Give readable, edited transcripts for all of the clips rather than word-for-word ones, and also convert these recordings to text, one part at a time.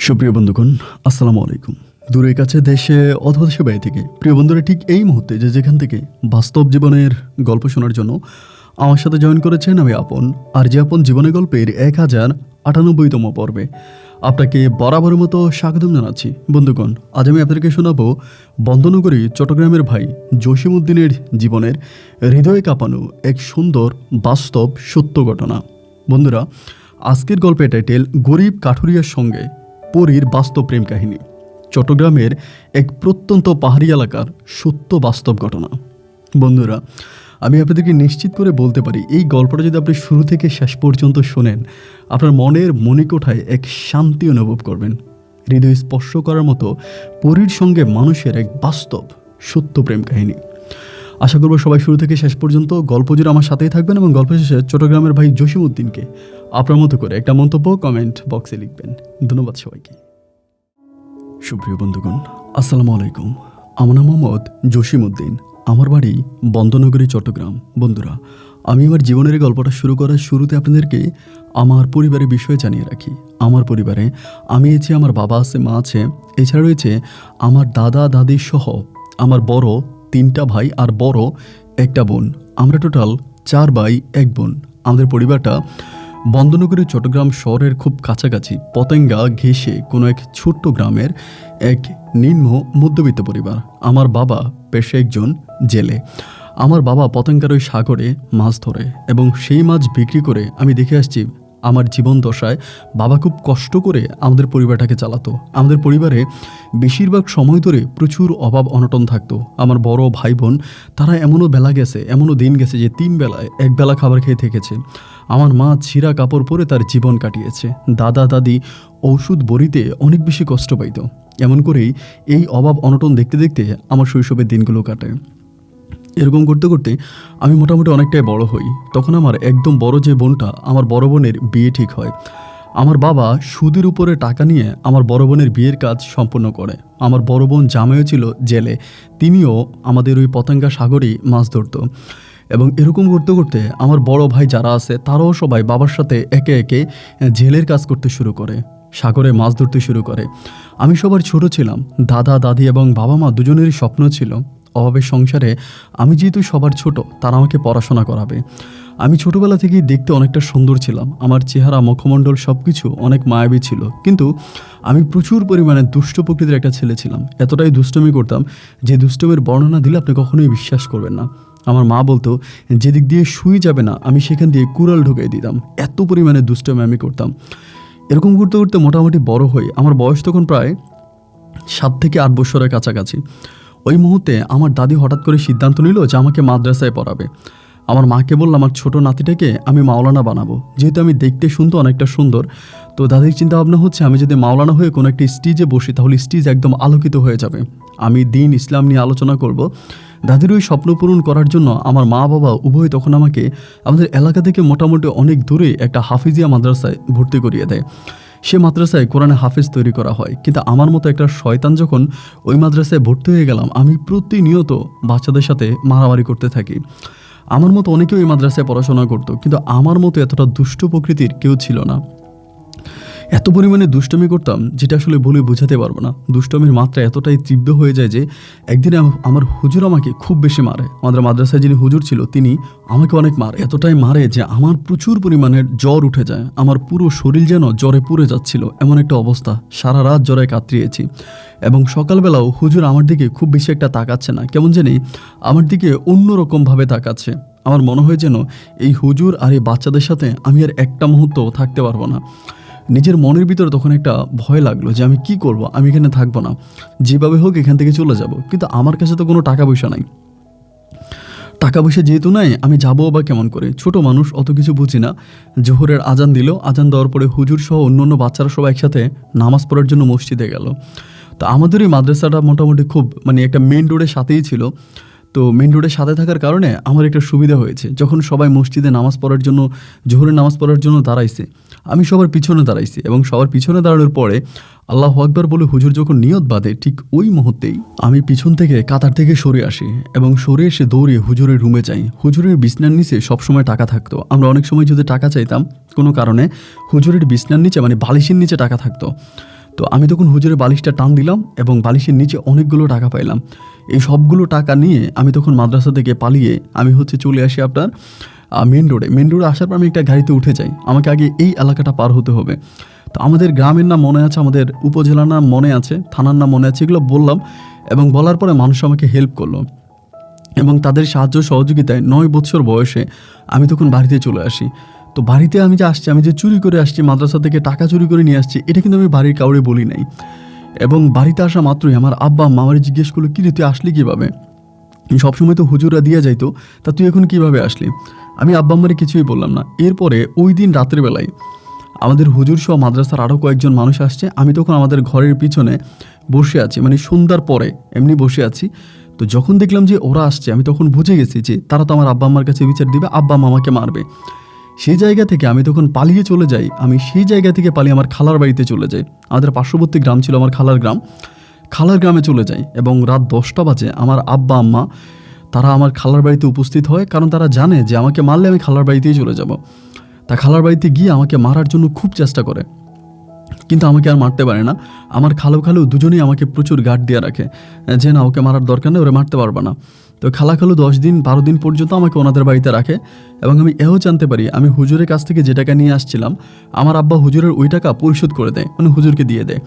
সুপ্রিয় বন্ধুগণ, আসসালামু আলাইকুম। দূরের কাছে দেশে অথবা দেশে বাইরে থেকে প্রিয় বন্ধুরা ঠিক এই মুহূর্তে যেখান থেকে বাস্তব জীবনের গল্প শোনার জন্য আমার সাথে জয়েন করেছেন আমি আপন। আর যে আপন জীবনের গল্পের 1098তম পর্বে আপনাকে বরাবরের মতো স্বাগতম জানাচ্ছি। বন্ধুগণ, আজ আমি আপনাদেরকে শোনাবো বন্দনগরী চট্টগ্রামের ভাই জসিমউদ্দিনের জীবনের হৃদয় কাঁপানো এক সুন্দর বাস্তব সত্য ঘটনা। বন্ধুরা, আজকের গল্পের টাইটেল গরিব কাঠুরিয়ার সঙ্গে পরীর বাস্তব প্রেম কাহিনী। চট্টগ্রামের এক প্রত্যন্ত পাহাড়ি এলাকার সত্য বাস্তব ঘটনা। বন্ধুরা, আমি আপনাদেরকে নিশ্চিত করে বলতে পারি, এই গল্পটা যদি আপনি শুরু থেকে শেষ পর্যন্ত শোনেন, আপনার মনের মণিকোঠায় এক শান্তি অনুভব করবেন। হৃদয় স্পর্শ করার মতো পরীর সঙ্গে মানুষের এক বাস্তব সত্য প্রেম কাহিনী। আশা করব সবাই শুরু থেকে শেষ পর্যন্ত গল্প জুড়ে আমার সাথেই থাকবেন এবং গল্প শেষে চট্টগ্রামের ভাই জসিমউদ্দিনকে আপনার মতো করে একটা মন্তব্য কমেন্ট বক্সে লিখবেন। ধন্যবাদ সবাইকে। সুপ্রিয় বন্ধুগণ, আসসালামু আলাইকুম। আমার নাম মোহাম্মদ জসিমউদ্দিন। আমার বাড়ি বন্দনগরী, চট্টগ্রাম। বন্ধুরা, আমি আমার জীবনের গল্পটা শুরু করার শুরুতে আপনাদেরকে আমার পরিবারের বিষয়ে জানিয়ে রাখি। আমার পরিবারে আমি আছি, আমার বাবা আছে, মা আছে, এছাড়া রয়েছে আমার দাদা দাদি সহ আমার বড় 3টা ভাই আর বড় একটা বোন। আমরা টোটাল 4 ভাই 1 বোন। আমাদের পরিবারটা বন্দনগরী চট্টগ্রাম শহরের খুব কাছাকাছি পতেঙ্গা ঘেঁষে কোনো এক ছোট্ট গ্রামের এক নিম্ন মধ্যবিত্ত পরিবার। আমার বাবা পেশে একজন জেলে। আমার বাবা পতেঙ্গার ওই সাগরে মাছ ধরে এবং সেই মাছ বিক্রি করে আমি দেখে আসছি আমার জীবন দশায় বাবা খুব কষ্ট করে আমাদের পরিবারটাকে চালাতো। আমাদের পরিবারে বেশিরভাগ সময় ধরে প্রচুর অভাব অনটন থাকতো। আমার বড় ভাই বোন তারা এমনও বেলা গেছে, এমনও দিন গেছে যে 3 বেলায় 1 বেলা খাবার খেয়ে থেকেছে। আমার মা ছিঁড়া কাপড় পরে তার জীবন কাটিয়েছে। দাদা দাদি ওষুধ বড়িতে অনেক বেশি কষ্ট পাইত। এমন করেই এই অভাব অনটন দেখতে দেখতে আমার শৈশবের দিনগুলো কাটে। এরকম করতে করতে আমি মোটামুটি অনেকটাই বড় হই। তখন আমার একদম বড় যে বোনটা, আমার বড় বোনের বিয়ে ঠিক হয়। আমার বাবা সুদের উপরে টাকা নিয়ে আমার বড় বোনের বিয়ের কাজ সম্পন্ন করে। আমার বড় বোন জামাইও ছিল জেলে, তিনিও আমাদের ওই পতেঙ্গা সাগরেই মাছ ধরত। এবং এরকম করতে করতে আমার বড় ভাই যারা আছে তারাও সবাই বাবার সাথে একে একে জেলের কাজ করতে শুরু করে, সাগরে মাছ ধরতে শুরু করে। আমি সবার ছোট ছিলাম। দাদা দাদি এবং বাবা মা দুজনেরই স্বপ্ন ছিল অভাবের সংসারে আমি যেহেতু সবার ছোট, তারা আমাকে পড়াশোনা করাবে। আমি ছোটবেলা থেকেই দেখতে অনেকটা সুন্দর ছিলাম। আমার চেহারা, মুখমণ্ডল সব কিছু অনেক মায়াবী ছিল। কিন্তু আমি প্রচুর পরিমাণে দুষ্ট প্রকৃতির একটা ছেলে ছিলাম। এতটাই দুষ্টমি করতাম যে দুষ্টমির বর্ণনা দিলে আপনি কখনোই বিশ্বাস করবেন না। আমার মা বলতো যেদিক দিয়ে সুই যাবে না আমি সেখান দিয়ে কুড়াল ঢুকিয়ে দিতাম। এত পরিমাণে দুষ্টমি আমি করতাম। এরকম করতে করতে মোটামুটি বড় হই। আমার বয়স তখন প্রায় 7 থেকে 8 বছরের কাছাকাছি। ওই মুহূর্তে আমার দাদি হঠাৎ করে সিদ্ধান্ত নিল যে আমাকে মাদ্রাসায় পড়াবে। আমার মাকে বললাম আমার ছোট নাতিটাকে আমি মাওলানা বানাবো, যেহেতু আমি দেখতে শুনতে অনেকটা সুন্দর। তো দাদির চিন্তা ভাবনা হচ্ছে আমি যদি মাওলানা হয়ে কোনো একটা স্টেজে বসি তাহলে স্টেজ একদম আলোকিত হয়ে যাবে, আমি দিন ইসলাম নিয়ে আলোচনা করব। দাদির ওই স্বপ্ন পূরণ করার জন্য আমার মা বাবা উভয় তখন আমাকে আমাদের এলাকা থেকে মোটামুটি অনেক দূরে একটা হাফিজিয়া মাদ্রাসায় ভর্তি করিয়ে দেয়। সে মাদ্রাসায় কোরআনে হাফেজ তৈরি করা হয়। কিন্তু আমার মতো একটা শয়তান যখন ওই মাদ্রাসায় ভর্তি হয়ে গেলাম, আমি প্রতিনিয়ত বাচ্চাদের সাথে মারামারি করতে থাকি। আমার মতো অনেকেও ওই মাদ্রাসায় পড়াশোনা করতো, কিন্তু আমার মতো এতটা দুষ্ট প্রকৃতির কেউ ছিল না। এত পরিমাণে দুষ্টমি করতাম যেটা আসলে বলে বোঝাতে পারবো না। দুষ্টমির মাত্রা এতটাই তীব্র হয়ে যায় যে একদিন আমার হুজুর আমাকে খুব বেশি মারে। আমাদের মাদ্রাসায় যিনি হুজুর ছিল তিনি আমাকে অনেক মারে, এতটাই মারে যে আমার প্রচুর পরিমাণের জ্বর উঠে যায়। আমার পুরো শরীর যেন জ্বরে পুড়ে যাচ্ছিল, এমন একটা অবস্থা। সারা রাত জ্বরে কাতরিয়েছি। এবং সকালবেলাও হুজুর আমার দিকে খুব বেশি একটা তাকাচ্ছে না, কেমন জানি আমার দিকে অন্যরকমভাবে তাকাচ্ছে। আমার মনে হয় যেন এই হুজুর আর এই বাচ্চাদের সাথে আমি আর একটা মুহূর্ত থাকতে পারবো না। নিজের মনের ভিতরে তখন একটা ভয় লাগলো যে আমি কি করব, আমি এখানে থাকবো না, যেভাবে হোক এখান থেকে চলে যাব। কিন্তু আমার কাছে তো কোনো টাকা পয়সা নাই। টাকা পয়সা যেহেতু নাই, আমি যাবো বা কেমন করে? ছোট মানুষ, অত কিছু বুঝি না। জোহরের আজান দিল। আজান দেওয়ার পরে হুজুর সহ অন্য বাচ্চারা সবাই একসাথে নামাজ পড়ার জন্য মসজিদে গেল। তো আমাদের এই মাদ্রাসাটা মোটামুটি খুব একটা মেন রোডের সাথেই ছিল। তো মেন রোডের সাথে থাকার কারণে আমার একটা সুবিধা হয়েছে, যখন সবাই মসজিদে নামাজ পড়ার জন্য, জোহরের নামাজ পড়ার জন্য দাঁড়াইছে, আমি সবার পিছনে দাঁড়াইছি। এবং সবার পিছনে দাঁড়ানোর পরে আল্লাহু আকবার বলে হুজুর যখন নিয়ত বাঁধে, ঠিক ওই মুহূর্তেই আমি পিছন থেকে কাতার থেকে সরে আসি এবং সরে এসে দৌড়ে হুজুরের রুমে যাই। হুজুরের বিছনার নিচে সবসময় টাকা থাকতো। আমরা অনেক সময় যদি টাকা চাইতাম কোনো কারণে, হুজুরের বিছনার নিচে বালিশের নিচে টাকা থাকতো। তো আমি তখন হুজুরের বালিশটা টান দিলাম এবং বালিশের নিচে অনেকগুলো টাকা পাইলাম। এই সবগুলো টাকা নিয়ে আমি তখন মাদ্রাসা থেকে পালিয়ে আমি চলে আসি আপনার মেন রোডে আসার পর আমি একটা গাড়িতে উঠে যাই। আমাকে আগে এই এলাকাটা পার হতে হবে। তো আমাদের গ্রামের নাম মনে আছে, আমাদের উপজেলার নাম মনে আছে, থানার নাম মনে আছে, এগুলো বললাম এবং বলার পরে মানুষ আমাকে হেল্প করলো এবং তাদের সাহায্য সহযোগিতায় 9 বছর বয়সে আমি তখন বাড়িতে চলে আসি। তো বাড়িতে আমি যে চুরি করে আসছি, মাদ্রাসা থেকে টাকা চুরি করে নিয়ে আসছি, এটা কিন্তু আমি বাড়ির কাউরে বলি নাই। এবং বাড়িতে আসা মাত্রই আমার আব্বা আম্মা আমাকে জিজ্ঞেস করলো, কি রে তুই আসলি কীভাবে? সবসময় তো হুজুররা দিয়ে যাইতো, তা তুই এখন কীভাবে আসলি? আমি আব্বা আম্মারে কিছুই বললাম না। এরপরে ওই দিন রাতের বেলায় আমাদের হুজুর সহ মাদ্রাসার আরও কয়েকজন মানুষ আসছে। আমি তখন আমাদের ঘরের পিছনে বসে আছি, মানে সন্ধ্যার পরে এমনি বসে আছি। তো যখন দেখলাম যে ওরা আসছে, আমি তখন বুঝে গেছি যে তারা তো আমার আব্বা আম্মার কাছে বিচার দিবে, আব্বা আম্মা আমাকে মারবে। সেই জায়গা থেকে আমি তখন পালিয়ে চলে যাই। আমি সেই জায়গা থেকে পালিয়ে আমার খালার বাড়িতে চলে যাই। আমাদের পার্শ্ববর্তী গ্রাম ছিল আমার খালার গ্রামে চলে যাই এবং রাত 10টা বাজে আমার আব্বা আম্মা তারা আমার খালার বাড়িতে উপস্থিত হয়, কারণ তারা জানে যে আমাকে মারলে আমি খালার বাড়িতেই চলে যাব। তা খালার বাড়িতে গিয়ে আমাকে মারার জন্য খুব চেষ্টা করে, কিন্তু আমাকে আর মারতে পারে না। আমার খালু দুজনেই আমাকে প্রচুর গার্ড দিয়ে রাখে যে না, ওকে মারার দরকার নেই, ওরা মারতে পারবে না। তো খালু 10-12 দিন পর্যন্ত আমাকে ওনাদের বাড়িতে রাখে এবং আমি এও জানতে পারি আমি হুজুরের কাছ থেকে যে টাকা নিয়ে আসছিলাম আমার আব্বা হুজুরের ওই টাকা পরিশোধ করে দেয়, মানে হুজুরকে দিয়ে দেয়।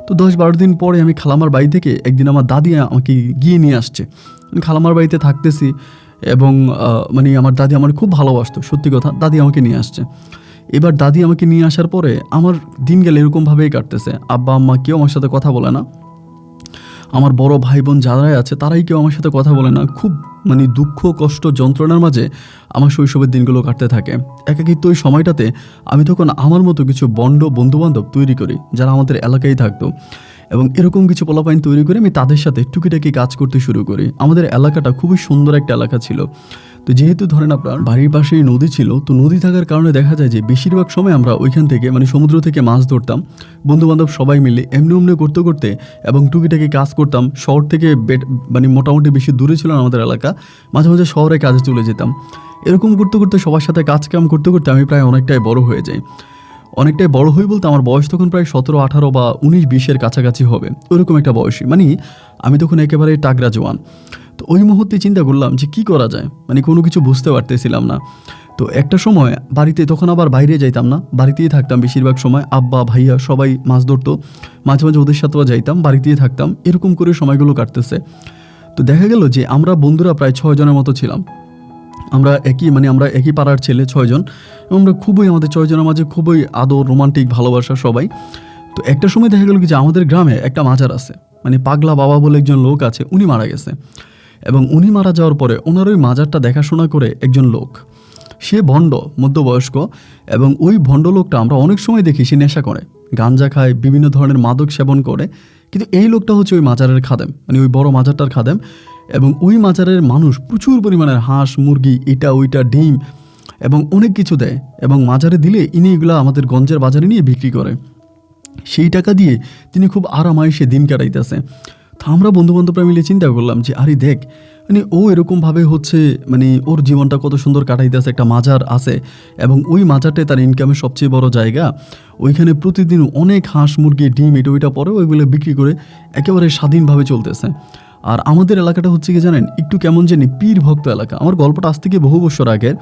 তো 10-12 দিন পরে আমি খালামার বাড়ি থেকে একদিন আমার দাদি আমাকে গিয়ে নিয়ে আসছে। আমি খালামার বাড়িতে থাকতেছি এবং মানে আমার দাদি আমার খুব ভালোবাসতো, সত্যি কথা। দাদি আমাকে নিয়ে আসছে। এবার দাদি আমাকে নিয়ে আসার পরে আমার দিন গেলে এরকমভাবেই কাটতেছে। আব্বা আম্মা কেউ আমার সাথে কথা বলে না, আমার বড় ভাই বোন যারাই আছে তারাই কেউ আমার সাথে কথা বলে না। খুব মানে দুঃখ কষ্ট যন্ত্রণার মাঝে আমার শৈশবের দিনগুলো কাটতে থাকে। একাকিত্ব ওই সময়টাতে আমি তখন আমার মতো কিছু বন্ধুবান্ধব তৈরি করি যারা আমাদের এলাকায় থাকতো এবং এরকম কিছু পোলাপাইন তৈরি করে আমি তাদের সাথে টুকিটাকি কাজ করতে শুরু করি। আমাদের এলাকাটা খুবই সুন্দর একটা এলাকা ছিল। তো যেহেতু ধরেন আপনার বাড়ির পাশেই নদী ছিল, তো নদী থাকার কারণে দেখা যায় যে বেশিরভাগ সময় আমরা ওইখান থেকে মানে সমুদ্র থেকে মাছ ধরতাম বন্ধুবান্ধব সবাই মিলে এমনি করতে করতে এবং টুকিটাকি কাজ করতাম। শহর থেকে মানে মোটামুটি বেশি দূরে ছিল না আমাদের এলাকা, মাঝে মাঝে শহরে কাজে চলে যেতাম। এরকম করতে করতে সবার সাথে কাম করতে করতে আমি প্রায় অনেকটাই বড় হয়ে যাই। অনেকটাই বড় হই বলতে আমার বয়স তখন প্রায় 17-18 বা 19-20-এর কাছাকাছি হবে, ওরকম একটা বয়সী। মানে আমি তখন একেবারে টাগরা জওয়ান। তো ওই মুহূর্তে চিন্তা করলাম যে কী করা যায়, মানে কোনো কিছু বুঝতে পারতেছিলাম না। তো একটা সময় বাড়িতে, তখন আবার বাইরে যাইতাম না, বাড়িতেই থাকতাম বেশিরভাগ সময়। আব্বা ভাইয়া সবাই মাছ ধরতো, মাঝে মাঝে ওদের সাথেও যাইতাম, বাড়িতেই থাকতাম। এরকম করে সময়গুলো কাটতেছে। তো দেখা গেল যে আমরা বন্ধুরা প্রায় 6 জনের মতো ছিলাম। আমরা একই পাড়ার ছেলে 6 জন। আমরা আমাদের 6 জনের মাঝে খুবই আদর, রোমান্টিক, ভালোবাসা সবাই। তো একটা সময় দেখা গেল কি যে আমাদের গ্রামে একটা মাজার আছে, মানে পাগলা বাবা বলে একজন লোক আছে, উনি মারা গেছে। এবং উনি মারা যাওয়ার পরে ওনার ওই মাজারটা দেখাশোনা করে একজন লোক, সে ভণ্ড, মধ্যবয়স্ক। এবং ওই ভণ্ড লোকটা আমরা অনেক সময় দেখি সে নেশা করে, গাঞ্জা খায়, বিভিন্ন ধরনের মাদক সেবন করে। কিন্তু এই লোকটা হচ্ছে ওই মাজারের খাদেম, মানে ওই বড় মাজারটার খাদেম। এবং ওই মাজারের মানুষ প্রচুর পরিমাণের হাঁস, মুরগি, এটা ওইটা, ডিম এবং অনেক কিছু দেয় এবং মাজারে দিলে ইনি এগুলো আমাদের গঞ্জের বাজারে নিয়ে বিক্রি করে। সেই টাকা দিয়ে তিনি খুব আরামায়েশে দিন কাটাইতেছে। তা আমরা বন্ধুবান্ধবরা মিলে চিন্তা করলাম যে আরে দেখ, মানে ও এরকমভাবে মানে ওর জীবনটা কত সুন্দর কাটাইতেছে, একটা মাজার আছে এবং ওই মাজারটাই তার ইনকামের সবচেয়ে বড় জায়গা। ওইখানে প্রতিদিন অনেক হাঁস, মুরগি, ডিম, এটা ওইটা পরে ওইগুলো বিক্রি করে একেবারে স্বাধীনভাবে চলতেছে। আর আমাদের এলাকাটা হচ্ছে কি জানেন, একটু কেমন জানি পীর ভক্ত এলাকা। আমার গল্পটা আজ থেকে বহু বছর আগের।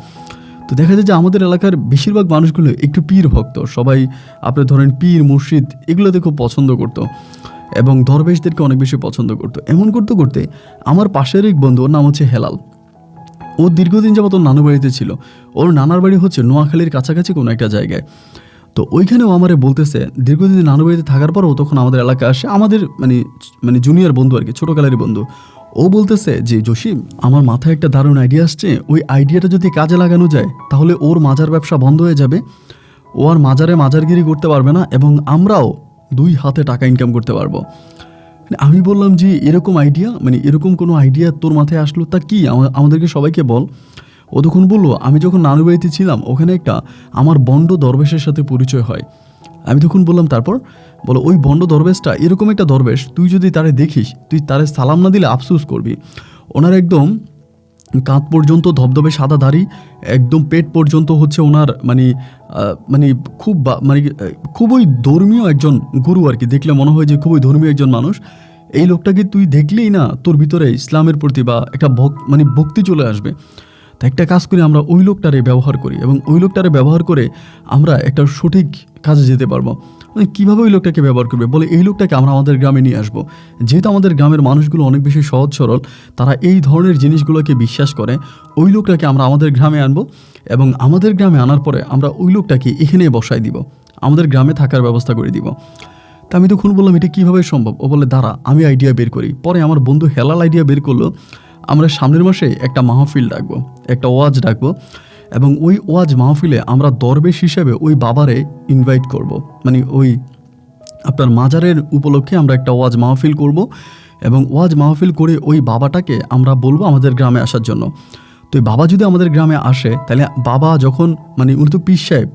তো দেখা যায় যে আমাদের এলাকার বেশিরভাগ মানুষগুলো একটু পীর ভক্ত, সবাই আপনি ধরেন পীর, মুর্শিদ এগুলোতে খুব পছন্দ করতো এবং দরবেশদেরকে অনেক বেশি পছন্দ করতো। এমন করতে করতে আমার পাশের এক বন্ধু, ওর নাম হচ্ছে হেলাল, ও দীর্ঘদিন যাবত ওর নানু বাড়িতে ছিল। ওর নানার বাড়ি হচ্ছে নোয়াখালীর কাছাকাছি কোনো একটা জায়গায়। তো ওইখানেও আমারে বলতেছে দীর্ঘদিন নানু বাড়িতে থাকার পরও তখন আমাদের এলাকায় আসে, আমাদের মানে জুনিয়র বন্ধু আর কি, ছোটোকালেরই বন্ধু। ও বলতেছে যে জসিম, আমার মাথায় একটা দারুণ আইডিয়া আসছে, ওই আইডিয়াটা যদি কাজে লাগানো যায় তাহলে ওর মাজার ব্যবসা বন্ধ হয়ে যাবে, ও আর মাজারগিরি করতে পারবে না এবং আমরাও 2 হাতে টাকা ইনকাম করতে পারবো। আমি বললাম যে এরকম আইডিয়া, মানে এরকম কোনো আইডিয়া তোর মাথায় আসলো, তা কি আমাদেরকে সবাইকে বল। ও তখন বললো, আমি যখন নানু বাড়িতে ছিলাম ওখানে একটা আমার বন্ড দরবেশের সাথে পরিচয় হয়। আমি তখন বললাম তারপর? বলো, ওই ভণ্ড দরবেশটা এরকম একটা দরবেশ, তুই যদি তারে দেখিস, তুই তারে সালাম না দিলে আফসোস করবি। ওনার একদম কাঁধ পর্যন্ত ধবধবে সাদা দাড়ি, একদম পেট পর্যন্ত হচ্ছে ওনার মানে খুব খুবই ধর্মীয় একজন গুরু আর কি। দেখলে মনে হয় যে খুবই ধর্মীয় একজন মানুষ। এই লোকটাকে তুই দেখলেই না তোর ভিতরে ইসলামের প্রতি বা একটা ভক্তি চলে আসবে। তো একটা কাজ করি, আমরা ওই লোকটারে ব্যবহার করি এবং ওই লোকটারে ব্যবহার করে আমরা একটা সঠিক কাজে যেতে পারবো। মানে কীভাবে ওই লোকটাকে ব্যবহার করবে বলে, এই লোকটাকে আমরা আমাদের গ্রামে নিয়ে আসবো। যেহেতু আমাদের গ্রামের মানুষগুলো অনেক বেশি সহজ সরল, তারা এই ধরনের জিনিসগুলোকে বিশ্বাস করে, ওই লোকটাকে আমরা আমাদের গ্রামে আনবো এবং আমাদের গ্রামে আনার পরে আমরা ওই লোকটাকে এখানে বসাই দিব, আমাদের গ্রামে থাকার ব্যবস্থা করে দিব। তা আমি তখন বললাম এটা কীভাবে সম্ভব? ও বলে দাঁড়া আমি আইডিয়া বের করি। পরে আমার বন্ধু হেলাল আইডিয়া বের করলো, আমরা সামনের মাসে একটা মাহফিল ডাকবো, একটা ওয়াজ ডাকবো এবং ওই ওয়াজ মাহফিলে আমরা দরবেশ হিসেবে ওই বাবারে ইনভাইট করব। মানে ওই আপনার মাজারের উপলক্ষে আমরা একটা ওয়াজ মাহফিল করব এবং ওয়াজ মাহফিল করে ওই বাবাটাকে আমরা বলবো আমাদের গ্রামে আসার জন্য। তো এই বাবা যদি আমাদের গ্রামে আসে, তাহলে বাবা যখন উনি তো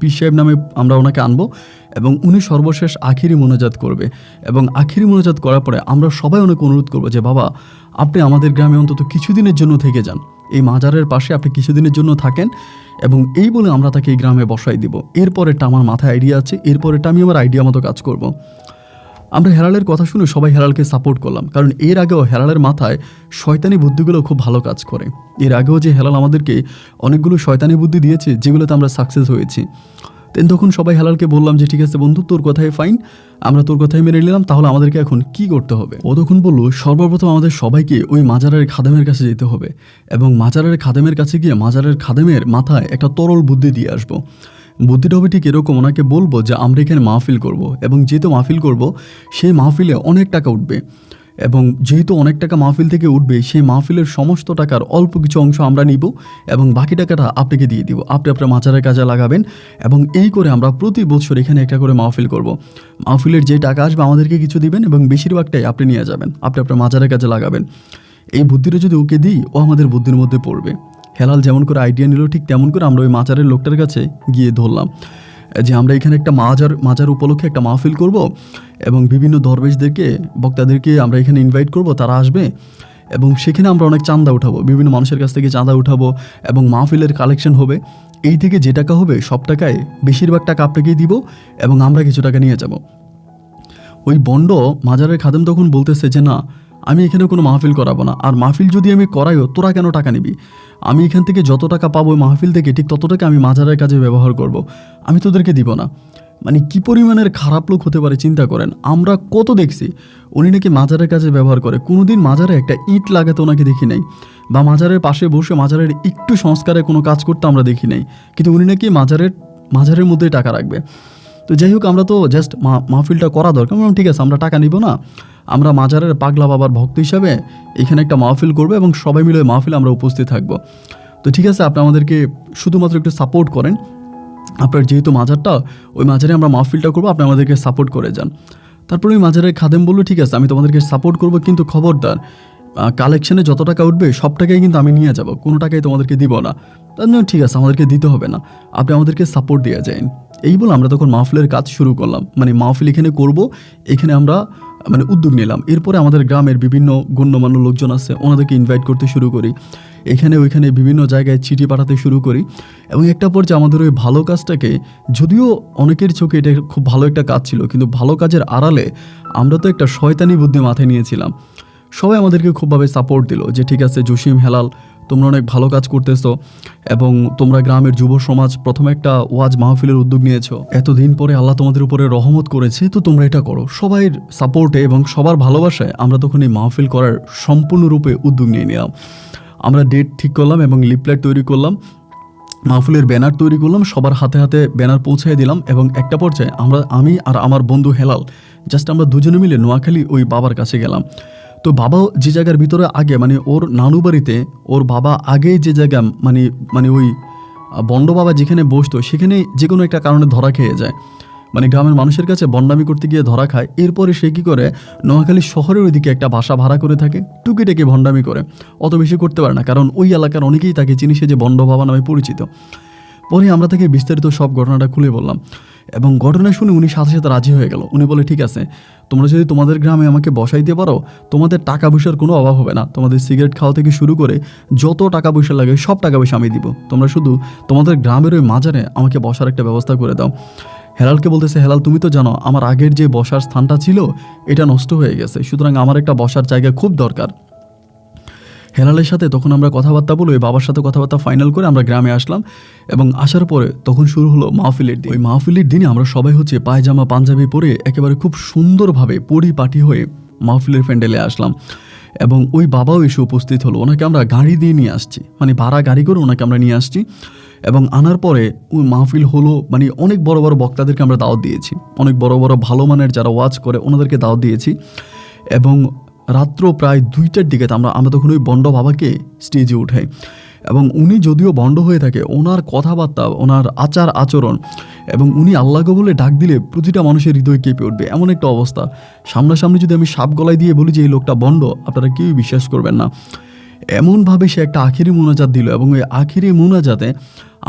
পীর সাহেব নামে আমরা ওনাকে আনবো এবং উনি সর্বশেষ আখিরি মোনাজাত করবে এবং আখিরি মোনাজাত করার পরে আমরা সবাই অনেক অনুরোধ করবো যে বাবা আপনি আমাদের গ্রামে অন্তত কিছুদিনের জন্য থেকে যান, এই মাজারের পাশে আপনি কিছুদিনের জন্য থাকেন। এবং এই বলে আমরা তাকে এই গ্রামে বসাই দিব। এরপরেরটা আমার মাথায় আইডিয়া আছে, এরপরেরটা আমি আমার আইডিয়া মতো কাজ করব। আমরা হেলালের কথা শুনে সবাই হেলালকে সাপোর্ট করলাম, কারণ এর আগেও হেলালের মাথায় শয়তানি বুদ্ধিগুলো খুব ভালো কাজ করে। এর আগেও যে হেলাল আমাদেরকে অনেকগুলো শয়তানি বুদ্ধি দিয়েছে যেগুলোতে আমরা সাকসেস হয়েছি। তখন সবাই হেলালকে বললাম যে ঠিক আছে বন্ধু, তোর কথাই ফাইন, আমরা তোর কথাই মেনে নিলাম, তাহলে আমাদেরকে এখন কি করতে হবে? ও তখন বললো সর্বপ্রথম আমাদের সবাইকে ওই মাজারের খাদেমের কাছে যেতে হবে এবং মাজারের খাদেমের কাছে গিয়ে মাজারের খাদেমের মাথায় একটা তরল বুদ্ধি দিয়ে আসবো। বুদ্ধিটা হবে ঠিক এরকম, ওনাকে বলবো যে আমরা এখানে মাহফিল করব এবং যেহেতু মাহফিল করব সেই মাহফিলে অনেক টাকা উঠবে এবং যেহেতু অনেক টাকা মাহফিল থেকে উঠবে, সেই মাহফিলের সমস্ত টাকার অল্প কিছু অংশ আমরা নিব এবং বাকি টাকাটা আপনাকে দিয়ে দিব, আপনি আপনার মাজারের কাজে লাগাবেন এবং এই করে আমরা প্রতি বছর এখানে একটা করে মাহফিল করব। মাহফিলের যে টাকা আসবে আমাদেরকে কিছু দিবেন এবং বেশিরভাগটাই আপনি নিয়ে যাবেন, আপনি আপনার মাজারের কাজে লাগাবেন। এই বুদ্ধিটা যদি ওকে দিই, ও আমাদের বুদ্ধির মধ্যে পড়বে। হেলাল যেমন করে আইডিয়া নিল, ঠিক তেমন করে আমরা ওই মাজারের লোকটার কাছে গিয়ে ধরলাম যে আমরা এখানে একটা মাজার উপলক্ষে একটা মাহফিল করব এবং বিভিন্ন দরবেশদেরকে বক্তাদেরকে আমরা এখানে ইনভাইট করব, তারা আসবে এবং সেখানে আমরা অনেক চাঁদা উঠাবো, বিভিন্ন মানুষের কাছ থেকে চাঁদা উঠাবো এবং মাহফিলের কালেকশন হবে। এই থেকে যে টাকা হবে সব টাকায় বেশিরভাগ টাকা আপনাকেই দিব এবং আমরা কিছু টাকা নিয়ে যাব। ওই বন্ড মাজারের খাদেম তখন বলতেছে যে না, আমি এখানে কোনো মাহফিল করাবো না, আর মাহফিল যদি আমি করাইও তোরা কেন টাকা নিবি? আমি এখান থেকে যত টাকা পাবো ওই মাহফিল থেকে ঠিক তত টাকা আমি মাজারের কাজে ব্যবহার করব, আমি তোদেরকে দিব না। মানে কী পরিমাণের খারাপ লোক হতে পারে চিন্তা করেন। আমরা কত দেখছি উনি নাকি মাজারের কাজে ব্যবহার করে, কোনোদিন মাজারে একটা ইট লাগাতে ওনাকে দেখি নাই বা মাজারের পাশে বসে মাজারের একটু সংস্কারে কোনো কাজ করতে আমরা দেখি নাই, কিন্তু উনি নাকি মাজারের মধ্যেই টাকা রাখবে। তো যাই হোক, আমরা তো জাস্ট মাহফিলটা করা দরকার, ঠিক আছে আমরা টাকা নিব না, আমরা মাজারের পাগলা বাবার ভক্ত হিসাবে এখানে একটা মাহফিল করবো এবং সবাই মিলে মাহফিলে আমরা উপস্থিত থাকবো। তো ঠিক আছে, আপনি আমাদেরকে শুধুমাত্র একটু সাপোর্ট করেন, আপনার যেহেতু মাজারটা, ওই মাজারে আমরা মাহফিলটা করবো, আপনি আমাদেরকে সাপোর্ট করে যান। তারপরে ওই মাজারের খাদেম বললো ঠিক আছে আমি তোমাদেরকে সাপোর্ট করবো, কিন্তু খবরদার কালেকশনে যত টাকা উঠবে সব টাকাই কিন্তু আমি নিয়ে যাব, কোনো টাকাই তোমাদেরকে দিব না। তার জন্য ঠিক আছে আমাদেরকে দিতে হবে না, আপনি আমাদেরকে সাপোর্ট দিয়ে যান। এই বলে আমরা তখন মাহফিলের কাজ শুরু করলাম, মানে মাহফিল এখানে করব, এখানে আমরা উদ্যোগ নিলাম। এরপরে আমাদের গ্রামের বিভিন্ন গণ্যমান্য লোকজন আছে, ওনাদেরকে ইনভাইট করতে শুরু করি, এখানে ওইখানে বিভিন্ন জায়গায় চিঠি পাঠাতে শুরু করি এবং একটা পর্যায়ে আমাদের ওই ভালো কাজটাকে, যদিও অনেকের চোখে এটা খুব ভালো একটা কাজ ছিল, কিন্তু ভালো কাজের আড়ালে আমরা তো একটা শয়তানি বুদ্ধি মাথায় নিয়েছিলাম। সবাই আমাদেরকে খুবভাবে সাপোর্ট দিল যে ঠিক আছে জসিম, হেলাল, তোমরা অনেক ভালো কাজ করতেছো এবং তোমরা গ্রামের যুব সমাজ প্রথমে একটা ওয়াজ মাহফিলের উদ্যোগ নিয়েছো, এতদিন পরে আল্লাহ তোমাদের উপরে রহমত করেছে, তো তোমরা এটা করো। সবাই সাপোর্টে এবং সবার ভালোবাসায় আমরা তখন এই মাহফিল করার সম্পূর্ণরূপে উদ্যোগ নিয়ে নিলাম। আমরা ডেট ঠিক করলাম এবং লিফলেট তৈরি করলাম, মাহফিলের ব্যানার তৈরি করলাম, সবার হাতে হাতে ব্যানার পৌঁছায় দিলাম এবং একটা পর্যায়ে আমি আর আমার বন্ধু হেলাল জাস্ট আমরা দুজনে মিলে নোয়াখালী ওই বাবার কাছে গেলাম। তো বাবা যে জায়গার ভিতরে আগে ওর নানু বাড়িতে ওর বাবা আগে যে জায়গা ওই বন্ড বাবা যেখানে বসতো সেখানে যে কোনো একটা কারণে ধরা খেয়ে যায়, গ্রামের মানুষের কাছে বন্ডামি করতে গিয়ে ধরা খায়। এরপরে সে কী করে, নোয়াখালী শহরের ওইদিকে একটা বাসা ভাড়া করে থাকে, টুকিটাকি ভণ্ডামি করে, অত বেশি করতে পারে না, কারণ ওই এলাকার অনেকেই তাকে চিনি, সে যে বন্ড বাবা নামে পরিচিত। পরে আমরা তাকে বিস্তারিত সব ঘটনাটা খুলে বললাম এবং ঘটনা শুনে উনি সাথে সাথে রাজি হয়ে গেল। উনি বলে, ঠিক আছে, তোমরা যদি তোমাদের গ্রামে আমাকে বসাইতে পারো, তোমাদের টাকা পয়সার কোনো অভাব হবে না। তোমাদের সিগারেট খাওয়া থেকে শুরু করে যত টাকা পয়সা লাগে সব টাকা পয়সা আমি দিব। তোমরা শুধু তোমাদের গ্রামের ওই মাজারে আমাকে বসার একটা ব্যবস্থা করে দাও। হেলালকে বলতেছে, হেলাল তুমি তো জানো আমার আগের যে বসার স্থানটা ছিল এটা নষ্ট হয়ে গেছে, সুতরাং আমার একটা বসার জায়গা খুব দরকার। হেলালের সাথে তখন আমরা কথাবার্তা বলে ওই বাবার সাথে কথাবার্তা ফাইনাল করে আমরা গ্রামে আসলাম। এবং আসার পরে তখন শুরু হলো মাহফিলের দিন। ওই মাহফিলের দিনে আমরা সবাই পায়জামা পাঞ্জাবি পরে একেবারে খুব সুন্দরভাবে পরিপাটি হয়ে মাহফিলের প্যান্ডেলে আসলাম। এবং ওই বাবাও এসে উপস্থিত হলো। ওনাকে আমরা গাড়ি দিয়ে নিয়ে আসছি, মানে ভাড়া গাড়ি করে ওনাকে আমরা নিয়ে আসছি। এবং আনার পরে ওই মাহফিল হলো, মানে অনেক বড় বড় বক্তাদেরকে আমরা দাওয়াত দিয়েছি, অনেক বড় বড় ভালো মানের যারা ওয়াজ করে ওনাদেরকে দাওয়াত দিয়েছি। এবং রাত্র প্রায় 2টার দিকে আমরা তখন ওই বন্ড বাবাকে স্টেজে উঠাই। এবং উনি যদিও বন্ড হয়ে থাকে, ওনার কথাবার্তা, ওনার আচার আচরণ এবং উনি আল্লাহকে বলে ডাক দিলে প্রতিটা মানুষের হৃদয় কেঁপে উঠবে, এমন একটা অবস্থা। সামনাসামনি যদি আমি সাপ গলায় দিয়ে বলি যে এই লোকটা বন্ড, আপনারা কেউই বিশ্বাস করবেন না। এমনভাবে সে একটা আখিরি মুনাজাত দিল। এবং ওই আখিরি মুনাজাতে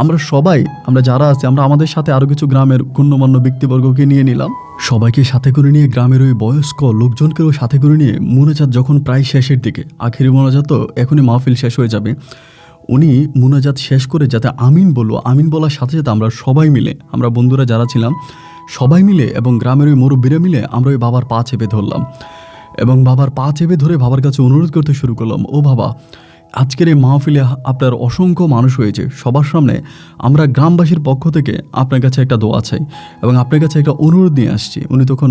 আমরা যারা আছি, আমরা আমাদের সাথে আরও কিছু গ্রামের গণ্যমান্য ব্যক্তিবর্গকে নিয়ে নিলাম। সবাইকে সাথে করে নিয়ে, গ্রামের ওই বয়স্ক লোকজনকেও সাথে করে নিয়ে মুনাজাত যখন প্রায় শেষের দিকে, আখিরি মুনাজাত তো এখনই মাহফিল শেষ হয়ে যাবে, উনি মুনাজাত শেষ করে যাতে আমিন বললো, আমিন বলার সাথে সাথে আমরা সবাই মিলে, আমরা বন্ধুরা যারা ছিলাম সবাই মিলে এবং গ্রামের ওই মুরব্বীরা মিলে আমরা ওই বাবার পা চেপে ধরলাম। এবং বাবার পা চেপে ধরে বাবার কাছে অনুরোধ করতে শুরু করলাম, ও বাবা, আজকের এই মাহফিলে আপনার অসংখ্য মানুষ হয়েছে, সবার সামনে আমরা গ্রামবাসীর পক্ষ থেকে আপনার কাছে একটা দোয়া চাই এবং আপনার কাছে একটা অনুরোধ নিয়ে আসছি। উনি তখন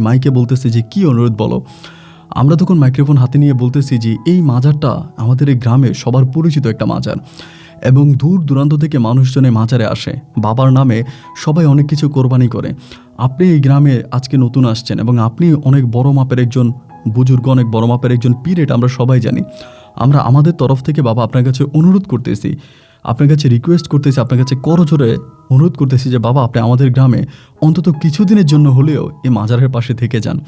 মাইকে বলতেছে যে কী অনুরোধ বলো। আমরা তখন মাইক্রোফোন হাতে নিয়ে বলতেছি যে এই মাজারটা আমাদের এই গ্রামে সবার পরিচিত একটা মাজার এবং দূর দূরান্ত থেকে মানুষজন এই মাজারে আসে, বাবার নামে সবাই অনেক কিছু কোরবানি করে। আপনি এই গ্রামে আজকে নতুন আসছেন এবং আপনি অনেক বড় মাপের একজন বুজুর্গ, অনেক বড় মাপের একজন পীর, এটা আমরা সবাই জানি। আমরা আমাদের তরফ থেকে বাবা আপনার কাছে অনুরোধ করতেছি, আপনার কাছে রিকোয়েস্ট করতেছি, আপনার কাছে করজোরে অনুরোধ করতেছি যে বাবা আপনি আমাদের গ্রামে অন্তত কিছুদিনের জন্য হলেও এই মাজারের পাশে থেকে যান।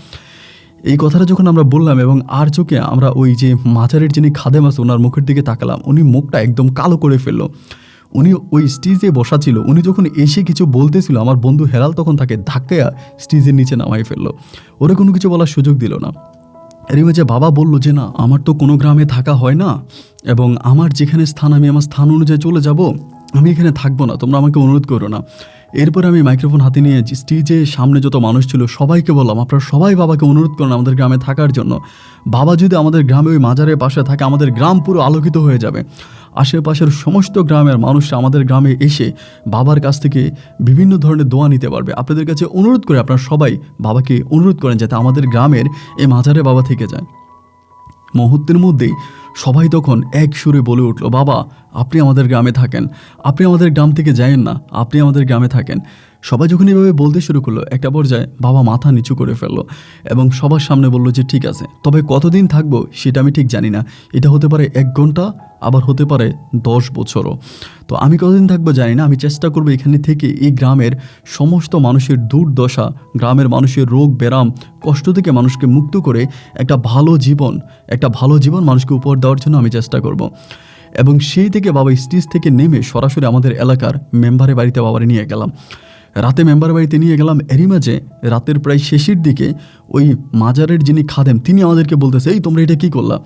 এই কথাটা যখন আমরা বললাম এবং আর চোখে আমরা ওই যে মাজারের যিনি খাদেম আছে ওনার মুখের দিকে তাকালাম, উনি মুখটা একদম কালো করে ফেললো। উনি ওই স্টেজে বসা ছিল, উনি যখন এসে কিছু বলতেছিল আমার বন্ধু হেলাল তখন তাকে ধাক্কায়া স্টেজের নিচে নামাই ফেললো। ওরা কোনো কিছু বলার সুযোগ দিল না। এর মাঝে বাবা বললো যে না, আমার তো কোনো গ্রামে থাকা হয় না এবং আমার যেখানে স্থান আমি আমার স্থান অনুযায়ী চলে যাব, আমি এখানে থাকবো না, তোমরা আমাকে অনুরোধ করো না। এরপরে আমি মাইক্রোফোন হাতে নিয়ে স্টেজে সামনে যত মানুষ ছিল সবাইকে বললাম, আপনারা সবাই বাবাকে অনুরোধ করুন আমাদের গ্রামে থাকার জন্য। বাবা যদি আমাদের গ্রামে ওই মাজারের পাশে থাকে, আমাদের গ্রাম পুরো আলোকিত হয়ে যাবে। আশেপাশের সমস্ত গ্রামের মানুষরা আমাদের গ্রামে এসে বাবার কাছ থেকে বিভিন্ন ধরনের দোয়া নিতে পারবে। আপনাদের কাছে অনুরোধ করে আপনারা সবাই বাবাকে অনুরোধ করেন যাতে আমাদের গ্রামের এই মাজারে বাবা থেকে যায়। মুহূর্তের মধ্যেই সবাই তখন এক সুরে বলে উঠল, বাবা আপনি আমাদের গ্রামে থাকেন, আপনি আমাদের গ্রাম থেকে যায়েন না, আপনি আমাদের গ্রামে থাকেন। সবাই যখন এভাবে বলতে শুরু করলো, একটা পর্যায়ে বাবা মাথা নিচু করে ফেললো এবং সবার সামনে বলল যে ঠিক আছে, তবে কতদিন থাকবো সেটা আমি ঠিক জানি না, এটা হতে পারে 1 ঘন্টা, আবার হতে পারে 10 বছরও। তো আমি কতদিন থাকবো জানি না, আমি চেষ্টা করবো এখানে থেকে এই গ্রামের সমস্ত মানুষের দুর্দশা, গ্রামের মানুষের রোগ ব্যারাম কষ্ট থেকে মানুষকে মুক্ত করে একটা ভালো জীবন মানুষকে উপহার দেওয়ার জন্য আমি চেষ্টা করব। এবং সেই থেকে বাবা স্টেজ থেকে নেমে সরাসরি আমাদের এলাকার মেম্বারের বাড়িতে বাবারে নিয়ে গেলাম। রাতে মেম্বারের বাড়িতে নিয়ে গেলাম। এরই মাঝে রাতের প্রায় শেষের দিকে ওই মাজারের যিনি খাদেম তিনি আমাদেরকে বলতেছে, এই তোমরা এটা কী করলা?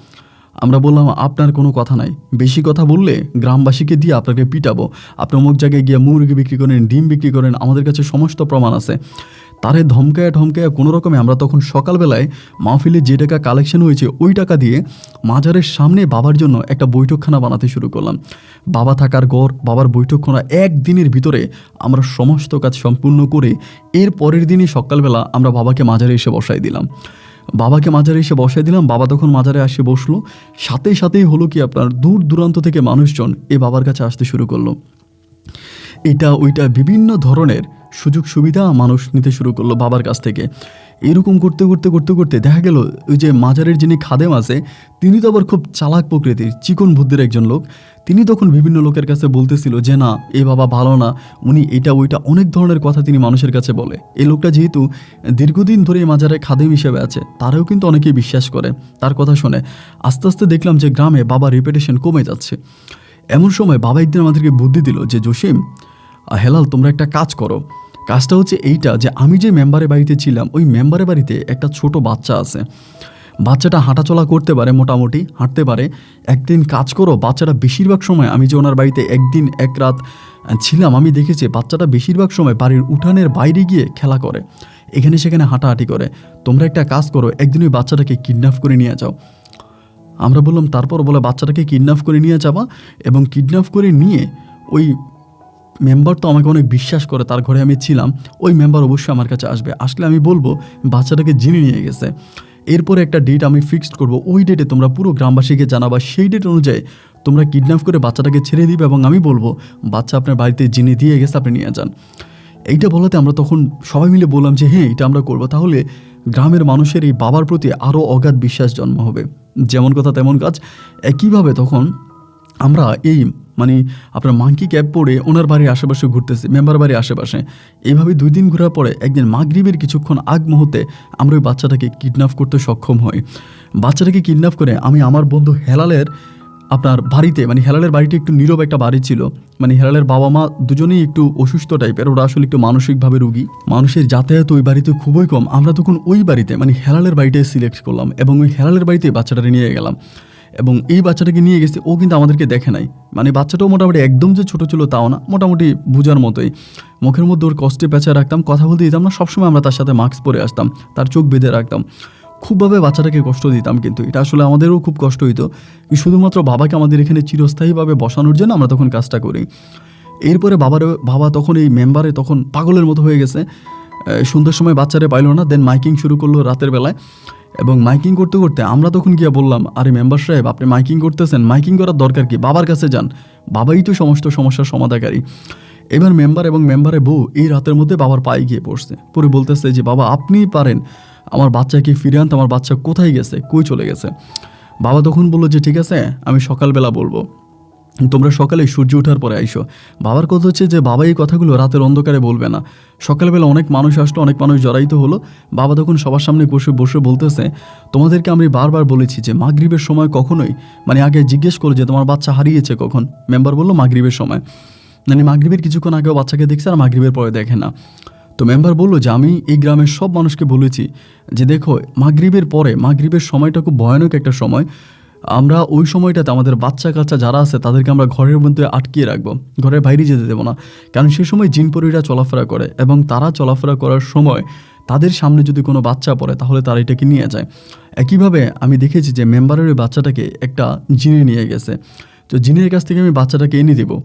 আমরা বললাম, আপনার কোনো কথা নাই, বেশি কথা বললে গ্রামবাসীকে দিয়ে আপনাকে পিটাবো, আপনি অমুক জায়গায় গিয়ে মুরগি বিক্রি করেন, ডিম বিক্রি করেন, আমাদের কাছে সমস্ত প্রমাণ আছে। তারে ধমকায় কোনো রকমে আমরা তখন সকালবেলায় মাহফিলে যে টাকা কালেকশন হয়েছে ওই টাকা দিয়ে মাজারের সামনে বাবার জন্য একটা বৈঠকখানা বানাতে শুরু করলাম। বাবা থাকার ঘর, বাবার বৈঠকখানা, 1 দিনের ভিতরে আমরা সমস্ত কাজ সম্পূর্ণ করে এর পরের দিনই সকালবেলা আমরা বাবাকে মাজারে এসে বসাই দিলাম। বাবা তখন মাজারে এসে বসলো। সাথেই হলো কি আপনার দূর দূরান্ত থেকে মানুষজন এই বাবার কাছে আসতে শুরু করলো। এটা ওইটা বিভিন্ন ধরনের সুযোগ সুবিধা মানুষ নিতে শুরু করলো বাবার কাছ থেকে। এরকম করতে দেখা গেল ওই যে মাজারের যিনি খাদেম আছে তিনি তো আবার খুব চালাক প্রকৃতির, চিকন বুদ্ধির একজন লোক। তিনি তখন বিভিন্ন লোকের কাছে বলতেছিল যে না, এই বাবা ভালো না, উনি এটা ওইটা অনেক ধরনের কথা তিনি মানুষের কাছে বলে। এই লোকটা যেহেতু দীর্ঘদিন ধরে এই মাজারে খাদেম হিসেবে আছে, তারাও কিন্তু অনেকেই বিশ্বাস করে তার কথা শুনে। আস্তে আস্তে দেখলাম যে গ্রামে বাবার রেপুটেশন কমে যাচ্ছে। এমন সময় বাবা একদিন আমাদেরকে বুদ্ধি দিল যে জসিম, হেলাল তোমরা একটা কাজ করো, কাজটা হচ্ছে এইটা যে আমি যে মেম্বারের বাড়িতে ছিলাম ওই মেম্বারের বাড়িতে একটা ছোট বাচ্চা আছে। বাচ্চাটা হাঁটাচলা করতে পারে, মোটামুটি হাঁটতে পারে। একদিন কাজ করো, বাচ্চাটা বেশিরভাগ সময়, আমি যে ওনার বাড়িতে একদিন এক রাত ছিলাম, আমি দেখেছি বাচ্চাটা বেশিরভাগ সময় বাড়ির উঠানের বাইরে গিয়ে খেলা করে, এখানে সেখানে হাঁটাহাঁটি করে। তোমরা একটা কাজ করো, একদিন ওই বাচ্চাটাকে কিডন্যাপ করে নিয়ে যাও। আমরা বললাম তারপর? বলে বাচ্চাটাকে কিডন্যাপ করে নিয়ে যাবা এবং কিডন্যাপ করে নিয়ে ওই মেম্বার তো আমাকে অনেক বিশ্বাস করে, তার ঘরে আমি ছিলাম, ওই মেম্বার অবশ্যই আমার কাছে আসবে, আসলে আমি বলবো বাচ্চাটাকে জিনে নিয়ে গেছে। এরপরে একটা ডেট আমি ফিক্সড করব, ওই ডেটে তোমরা পুরো গ্রামবাসীকে জানাবা, সেই ডেট অনুযায়ী তোমরা কিডন্যাপ করে বাচ্চাটাকে ছেড়ে দিবে এবং আমি বলবো বাচ্চা আপনার বাড়িতে জিনে দিয়ে গেছে, আপনি নিয়ে যান। এইটা বলাতে আমরা তখন সবাই মিলে বললাম যে হ্যাঁ এটা আমরা করবো, তাহলে গ্রামের মানুষের এই বাবার প্রতি আরও অগাধ বিশ্বাস জন্ম হবে। যেমন কথা তেমন কাজ। একইভাবে তখন আমরা এই আপনার মাঙ্কি ক্যাব পরে ওনার বাড়ির আশেপাশে ঘুরতেছি, মেম্বার বাড়ির আশেপাশে। এইভাবে 2 দিন ঘোরার পরে একদিন মাগরিবের কিছুক্ষণ আগ মুহূর্তে আমরা ওই বাচ্চাটাকে কিডন্যাপ করতে সক্ষম হই। বাচ্চাটাকে কিডন্যাপ করে আমি আমার বন্ধু হেলালের আপনার বাড়িতে, হেলালের বাড়িটি একটু নীরব একটা বাড়ি ছিল। হেলালের বাবা মা দুজনেই একটু অসুস্থ টাইপের, ওরা আসলে একটু মানসিকভাবে রুগী, মানুষের যাতায়াত ওই বাড়িতে খুবই কম। আমরা তখন ওই বাড়িতে হেলালের বাড়িটাই সিলেক্ট করলাম এবং ওই হেলালের বাড়িতে বাচ্চাটাকে নিয়ে গেলাম এবং এই বাচ্চাটাকে নিয়ে গেছে। ও কিন্তু আমাদেরকে দেখে নাই, বাচ্চাটাও মোটামুটি একদম যে ছোটো ছিল তাও না, মোটামুটি বুঝার মতোই। মুখের মধ্যে ওর কষ্টে পেঁচা রাখতাম, কথা বলতে দিতাম না, সবসময় আমরা তার সাথে মাস্ক পরে আসতাম, তার চোখ বেঁধে রাখতাম। খুবভাবে বাচ্চাটাকে কষ্ট দিতাম, কিন্তু এটা আসলে আমাদেরও খুব কষ্ট হইতো। শুধুমাত্র বাবাকে আমাদের এখানে চিরস্থায়ীভাবে বসানোর জন্য আমরা তখন কাজটা করি। এরপরে বাবা তখন এই মেম্বারে তখন পাগলের মতো হয়ে গেছে। সন্ধ্যার সময় বাচ্চারে পাইলো না, দেন মাইকিং শুরু করলো রাতের বেলায়। এবং মাইকিং করতে করতে আমরা তখন গিয়ে বললাম, আরে মেম্বার সাহেব আপনি মাইকিং করতেছেন, মাইকিং করার দরকার কি, বাবার কাছে যান, বাবাই তো সমস্ত সমস্যার সমাধানকারী। এবার মেম্বার এবং মেম্বারের বউ এই রাতের মধ্যে বাবার পায়ে গিয়ে পড়ছে, পরে বলতেছে যে বাবা আপনিই পারেন আমার বাচ্চাকে ফিরে আনতে, আমার বাচ্চা কোথায় গেছে, কই চলে গেছে। বাবা তখন বললো যে ঠিক আছে আমি সকালবেলা বলবো, তোমরা সকালে সূর্য ওঠার পরে আইসো। বাবার কথা হচ্ছে যে বাবা এই কথাগুলো রাতের অন্ধকারে বলবে না। সকালবেলা অনেক মানুষ আসলো, অনেক মানুষ জড়াইতে হলো। বাবা তখন সবার সামনে বসে বসে বলতেছে, তোমাদেরকে আমি বারবার বলেছি যে মাগরিবের সময় কখনোই, আগে জিজ্ঞেস করো যে তোমার বাচ্চা হারিয়েছে কখন। মেম্বার বললো মাগরিবের সময়, মাগরিবের কিছুক্ষণ আগেও বাচ্চাকে দেখছে আর মাগরিবের পরে দেখে না। তো মেম্বার বললো যে আমি এই গ্রামের সব মানুষকে বলেছি যে দেখো মাগরিবের পরে, মাগরিবের সময়টা খুব ভয়ানক একটা সময়, আমরা ওই সময়টাতে আমাদের বাচ্চা কাচ্চা যারা আছে তাদেরকে আমরা ঘরের মধ্যে আটকিয়ে রাখবো, ঘরের বাইরে যেতে দেবো না, কারণ সে সময় জিনপরীরা চলাফেরা করে এবং তারা চলাফেরা করার সময় তাদের সামনে যদি কোনো বাচ্চা পড়ে তাহলে তারা এটাকে নিয়ে যায়। একইভাবে আমি দেখেছি যে মেম্বারের ওই বাচ্চাটাকে একটা জিনে নিয়ে গেছে, তো জিনের কাছ থেকে আমি বাচ্চাটাকে এনে দেবো,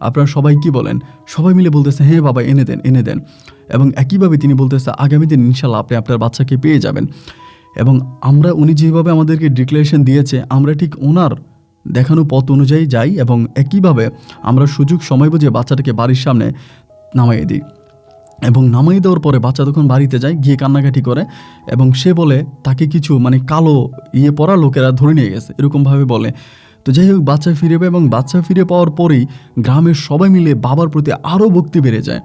আপনারা সবাই কি বলেন? সবাই মিলে বলতেছে হ্যাঁ বাবা এনে দেন এনে দেন। এবং একইভাবে তিনি বলতেছে আগামী দিন ইনশাল্লাহ আপনি আপনার বাচ্চাকে পেয়ে যাবেন। এবং উনি যেভাবে আমাদেরকে ডিক্লারেশন দিয়েছে আমরা ঠিক ওনার দেখানো পথ অনুযায়ী যাই এবং একইভাবে আমরা সুযোগ সময় বুঝে বাচ্চাটাকে বাড়ির সামনে নামাইয়ে দিই। এবং নামাই দেওয়ার পরে বাচ্চা তখন বাড়িতে যায়, গিয়ে কান্নাকাটি করে এবং সে বলে তাকে কিছু কালো পরা লোকেরা ধরে নিয়ে গেছে, এরকমভাবে বলে। তো যাই হোক বাচ্চা ফিরে পায় এবং বাচ্চা ফিরে পাওয়ার পরেই গ্রামের সবাই মিলে বাবার প্রতি আরও ভক্তি বেড়ে যায়।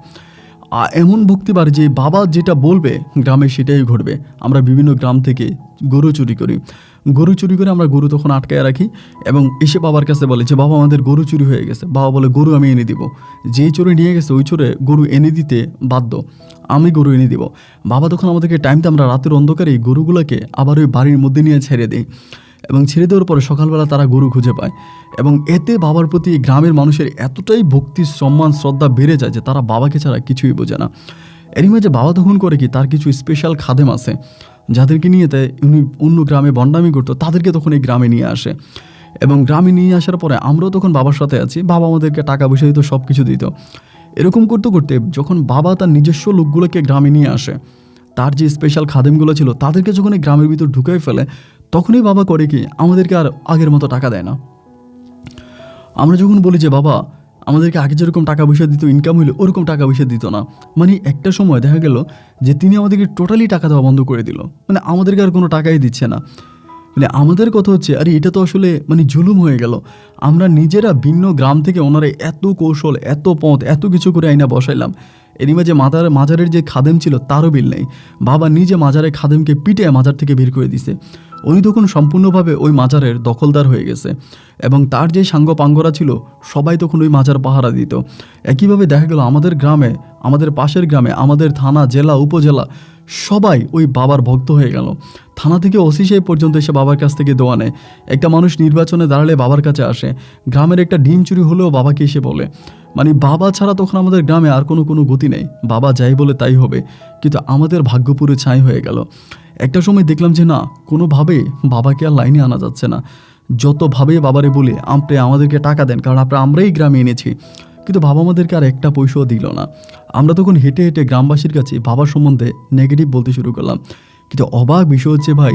এমন ভক্তি বাড়ে যে বাবা যেটা বলবে গ্রামে সেটাই ঘটবে। আমরা বিভিন্ন গ্রাম থেকে গরু চুরি করি, আমরা গরু তখন আটকায় রাখি এবং এসে বাবার কাছে বলে যে বাবা আমাদের গরু চুরি হয়ে গেছে। বাবা বলে গরু আমি এনে দিব, যেই চোরে নিয়ে গেছে ওই চোরে গরু এনে দিতে বাধ্য, আমি গরু এনে দিব। বাবা তখন আমাদেরকে টাইমটা, আমরা রাতের অন্ধকারে এই গরুগুলোকে আবার ওই বাড়ির মধ্যে নিয়ে ছেড়ে দিই এবং ছেড়ে দেওয়ার পরে সকালবেলা তারা গরু খুঁজে পায় এবং এতে বাবার প্রতি গ্রামের মানুষের এতটাই ভক্তি সম্মান শ্রদ্ধা বেড়ে যায় যে তারা বাবাকে ছাড়া কিছুই বোঝে না। এরই মাঝে বাবা তখন করে কি, তার কিছু স্পেশাল খাদেম আছে যাদেরকে নিয়ে উনি অন্য গ্রামে বন্ডামি করতো, তাদেরকে তখন এই গ্রামে নিয়ে আসে এবং গ্রামে নিয়ে আসার পরে আমরাও তখন বাবার সাথে আছি, বাবা আমাদেরকে টাকা পয়সা দিত, সব কিছু দিত। এরকম করতে করতে যখন বাবা তার নিজস্ব লোকগুলোকে গ্রামে নিয়ে আসে, তার যে স্পেশাল খাদেমগুলো ছিল তাদেরকে যখন এই গ্রামের ভিতর ঢুকাই ফেলে, তখনই বাবা করে কি আমাদেরকে আর আগের মতো টাকা দেয় না। আমরা যখন বলি যে বাবা আমাদেরকে আগে যেরকম টাকা পয়সা দিত, ইনকাম হইলে ওরকম টাকা পয়সা দিত না। একটা সময় দেখা গেল যে তিনি আমাদেরকে টোটালি টাকা দেওয়া বন্ধ করে দিল, আমাদেরকে আর কোনো টাকাই দিচ্ছে না। আমাদের কথা হচ্ছে আরে এটা তো আসলে জুলুম হয়ে গেল। আমরা নিজেরা ভিন্ন গ্রাম থেকে ওনারা এত কৌশল, এত পথ, এত কিছু করে আইনা বসাইলাম। এরই মাঝে মাজারের যে খাদেম ছিল তারও বিল নেই, বাবা নিজে মাজারের খাদেমকে পিটে মাজার থেকে বের করে দিছে। উনি তখন সম্পূর্ণভাবে ওই মাজারের দখলদার হয়ে গেছে এবং তার যে সাঙ্গ পাঙ্গরা ছিল সবাই তখন ওই মাজার পাহারা দিত। একইভাবে দেখা গেল আমাদের গ্রামে, আমাদের পাশের গ্রামে, আমাদের থানা, জেলা, উপজেলা সবাই ওই বাবার ভক্ত হয়ে গেল। থানা থেকে ওসি সাহেব পর্যন্ত এসে বাবার কাছ থেকে দোয়া নেয়। একটা মানুষ নির্বাচনে দাঁড়ালে বাবার কাছে আসে। গ্রামের একটা ডিম চুরি হলেও বাবাকে এসে বলে। মানে বাবা ছাড়া তখন আমাদের গ্রামে আর কোনো গতি নেই, বাবা যাই বলে তাই হবে। কিন্তু আমাদের ভাগ্য পুরো ছাই হয়ে গেল। একটা সময় দেখলাম যে না, কোনোভাবে বাবাকে আর লাইনে আনা যাচ্ছে না। যতভাবে বাবারে বলে আপনি আমাদেরকে টাকা দেন, কারণ আমরাই গ্রামে এনেছি, কিন্তু বাবা আমাদেরকে আর একটা পয়সাও দিল না। আমরা তখন হেঁটে হেঁটে গ্রামবাসীর কাছে বাবার সম্বন্ধে নেগেটিভ বলতে শুরু করলাম। কিন্তু অবাক বিষয় হচ্ছে ভাই,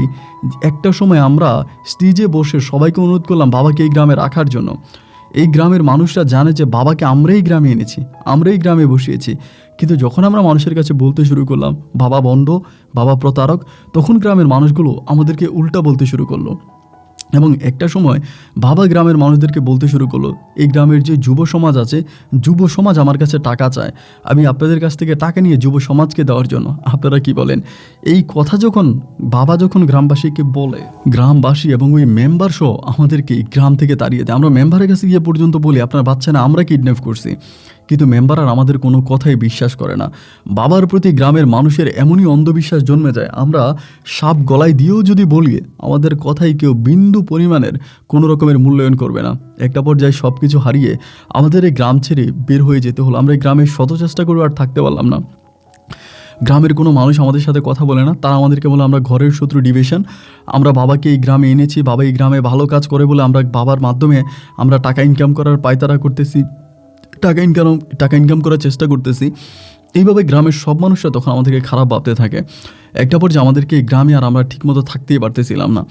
একটা সময় আমরা স্টেজে বসে সবাইকে অনুরোধ করলাম বাবাকে এই গ্রামে রাখার জন্য। এই গ্রামের মানুষরা জানে যে বাবাকে আমরাই গ্রামে এনেছি, আমরাই গ্রামে বসিয়েছি। কিন্তু যখন আমরা মানুষের কাছে বলতে শুরু করলাম বাবা বন্ড, বাবা প্রতারক, তখন গ্রামের মানুষগুলো আমাদেরকে উল্টা বলতে শুরু করলো। এবং একটা সময় বাবা গ্রামের মানুষদেরকে বলতে শুরু করলো, এই গ্রামের যে যুব সমাজ আছে, যুব সমাজ আমার কাছে টাকা চায়, আমি আপনাদের কাছ থেকে টাকা নিয়ে যুব সমাজকে দেওয়ার জন্য। আপনারা কি বলেন? এই কথা যখন বাবা গ্রামবাসীকে বলে, গ্রামবাসী এবং ওই মেম্বার সহ আমাদেরকে গ্রাম থেকে তাড়িয়ে দেয়। আমরা মেম্বারের কাছে গিয়ে পর্যন্ত বলি আপনার বাচ্চা না, আমরা কিডন্যাপ করছি। কিন্তু মেম্বার আর আমাদের কোনো কথাই বিশ্বাস করে না। বাবার প্রতি গ্রামের মানুষের এমনই অন্ধবিশ্বাস জন্মে যায়, আমরা সাপ গলায় দিয়েও যদি বলি আমাদের কথাই কেউ বিন্দু পরিমাণের কোনো রকমের মূল্যায়ন করবে না। একটা পর্যায়ে সব কিছু হারিয়ে আমাদের এই গ্রাম ছেড়ে বের হয়ে যেতে হলো। আমরা এই গ্রামে শত চেষ্টা করে আর থাকতে পারলাম না। গ্রামের কোনো মানুষ আমাদের সাথে কথা বলে না, তারা আমাদেরকে বলে আমরা ঘরের শত্রু ডিভিশন, আমরা বাবাকে এই গ্রামে এনেছি, বাবা এই গ্রামে ভালো কাজ করে বলে আমরা বাবার মাধ্যমে আমরা টাকা ইনকাম করার পায়তারা করতেছি, টাকা ইনকাম করার চেষ্টা করতেছি। এইভাবে গ্রামের সব মানুষরা তখন আমাদেরকে খারাপ ভাবতে থাকে। একটা পর্যায়ে আমাদেরকে এই গ্রামে আর আমরা ঠিকমতো থাকতেই পারতেছিলাম না।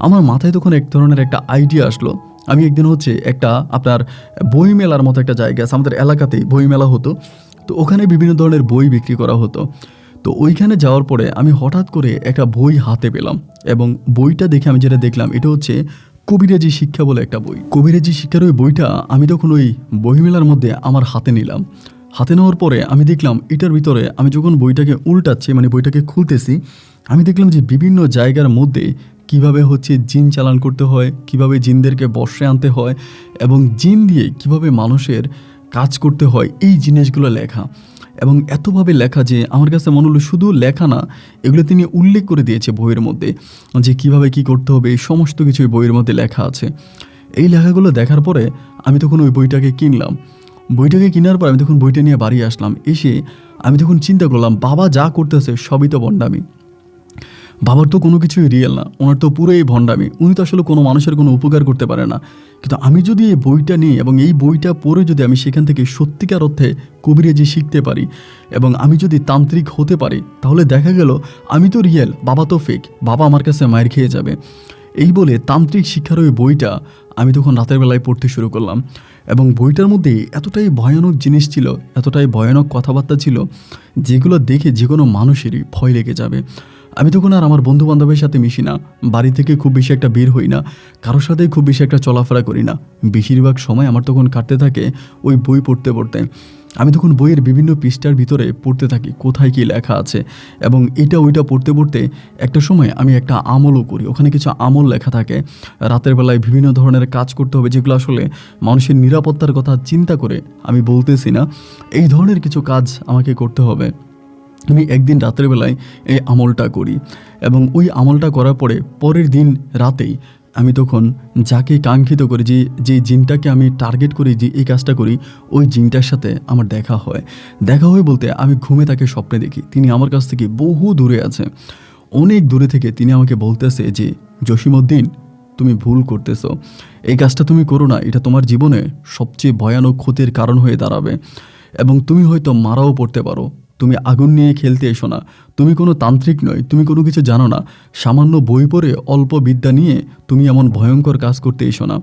আমার মাথায় তখন এক ধরনের একটা আইডিয়া আসলো। আমি একদিন একটা আপনার বই মেলার মতো একটা জায়গা আছে, আমাদের এলাকাতেই বই মেলা হতো, তো ওখানে বিভিন্ন ধরনের বই বিক্রি করা হতো। তো ওইখানে যাওয়ার পরে আমি হঠাৎ করে একটা বই হাতে পেলাম এবং বইটা দেখে আমি যেটা দেখলাম এটা হচ্ছে কবিরাজি শিক্ষা বলে একটা বই। কবিরাজি শিক্ষার ওই বইটা আমি তখন ওই বইমেলার মধ্যে আমার হাতে নিলাম। হাতে নেওয়ার পরে আমি দেখলাম এটার ভিতরে আমি যখন বইটাকে উল্টাচ্ছি, মানে বইটাকে খুলতেছি, আমি দেখলাম যে বিভিন্ন জায়গার মধ্যে কিভাবে জিন চালান করতে হয়, কিভাবে জিনদেরকে বশে আনতে হয় এবং জিন দিয়ে কিভাবে মানুষের কাজ করতে হয়, এই জিনিসগুলো লেখা। এবং এতভাবে লেখা যে আমার কাছে মনে হলো শুধু লেখা না, এগুলো তিনি উল্লেখ করে দিয়েছে বইয়ের মধ্যে যে কিভাবে কি করতে হবে, এই সমস্ত কিছু বইয়ের মধ্যে লেখা আছে। এই লেখাগুলো দেখার পরে আমি তখন ওই বইটাকে কিনলাম। বইটাকে কেনার পর আমি তখন বইটা নিয়ে বাড়ি আসলাম। এসে আমি তখন চিন্তা করলাম বাবা যা করতেছে সবই তো ভণ্ডামি। বাবার তো কোনো কিছুই রিয়েল না, ওনার তো পুরোই ভণ্ডামি। উনি তো আসলে কোনো মানুষের কোনো উপকার করতে পারে না। কিন্তু আমি যদি এই বইটা নিই এবং এই বইটা পড়ে যদি আমি সেখান থেকে সত্যিকার অর্থে কবিরাজি শিখতে পারি এবং আমি যদি তান্ত্রিক হতে পারি, তাহলে দেখা গেল আমি তো রিয়েল, বাবা তো ফেক, বাবা আমার কাছে মায়ের খেয়ে যাবে। এই বলে তান্ত্রিক শিক্ষার ওই বইটা আমি তখন রাতের বেলায় পড়তে শুরু করলাম এবং বইটার মধ্যে এতটাই ভয়ানক জিনিস ছিল, এতটাই ভয়ানক কথাবার্তা ছিল, যেগুলো দেখে যে কোনো মানুষেরই ভয় লেগে যাবে। আমি তখন আর আমার বন্ধু বান্ধবের সাথে মিশি না, বাড়ি থেকে খুব বেশি একটা বের হই না, কারোর সাথেই খুব বেশি একটা চলাফেরা করি না। বেশিরভাগ সময় আমার তখন কাটতে থাকে ওই বই পড়তে পড়তে। আমি তখন বইয়ের বিভিন্ন পৃষ্ঠার ভিতরে পড়তে থাকি কোথায় কী লেখা আছে এবং এটা ওইটা পড়তে পড়তে একটা সময় আমি একটা আমলও করি। ওখানে কিছু আমল লেখা থাকে, রাতের বেলায় বিভিন্ন ধরনের কাজ করতে হবে, যেগুলো আসলে মানুষের নিরাপত্তার কথা চিন্তা করে আমি বলতেছি না, এই ধরনের কিছু কাজ আমাকে করতে হবে। আমি একদিন রাতের বেলায় এই আমলটা করি এবং ওই আমলটা করার পরে পরের দিন রাতেই আমি তখন যাকে কাঙ্ক্ষিত করি, যে জিনটাকে আমি টার্গেট করি, যে এই কাজটা করি, ওই জিনটার সাথে আমার দেখা হয় বলতে আমি ঘুমে তাকে স্বপ্নে দেখি। তিনি আমার কাছ থেকে বহু দূরে আছে, অনেক দূরে থেকে তিনি আমাকে বলতেছে যে জসিমউদ্দিন, তুমি ভুল করতেছো, এই কাজটা তুমি করো না, এটা তোমার জীবনে সবচেয়ে ভয়ানক ক্ষতির কারণ হয়ে দাঁড়াবে এবং তুমি হয়তো মারাও পড়তে পারো। তুমি আগুন নিয়ে খেলতে এসো না, তুমি কোনো তান্ত্রিক নয়, তুমি কোনো কিছু জানো না, সামান্য বই পড়ে অল্প বিদ্যা নিয়ে তুমি এমন ভয়ঙ্কর কাজ করতে এসো না।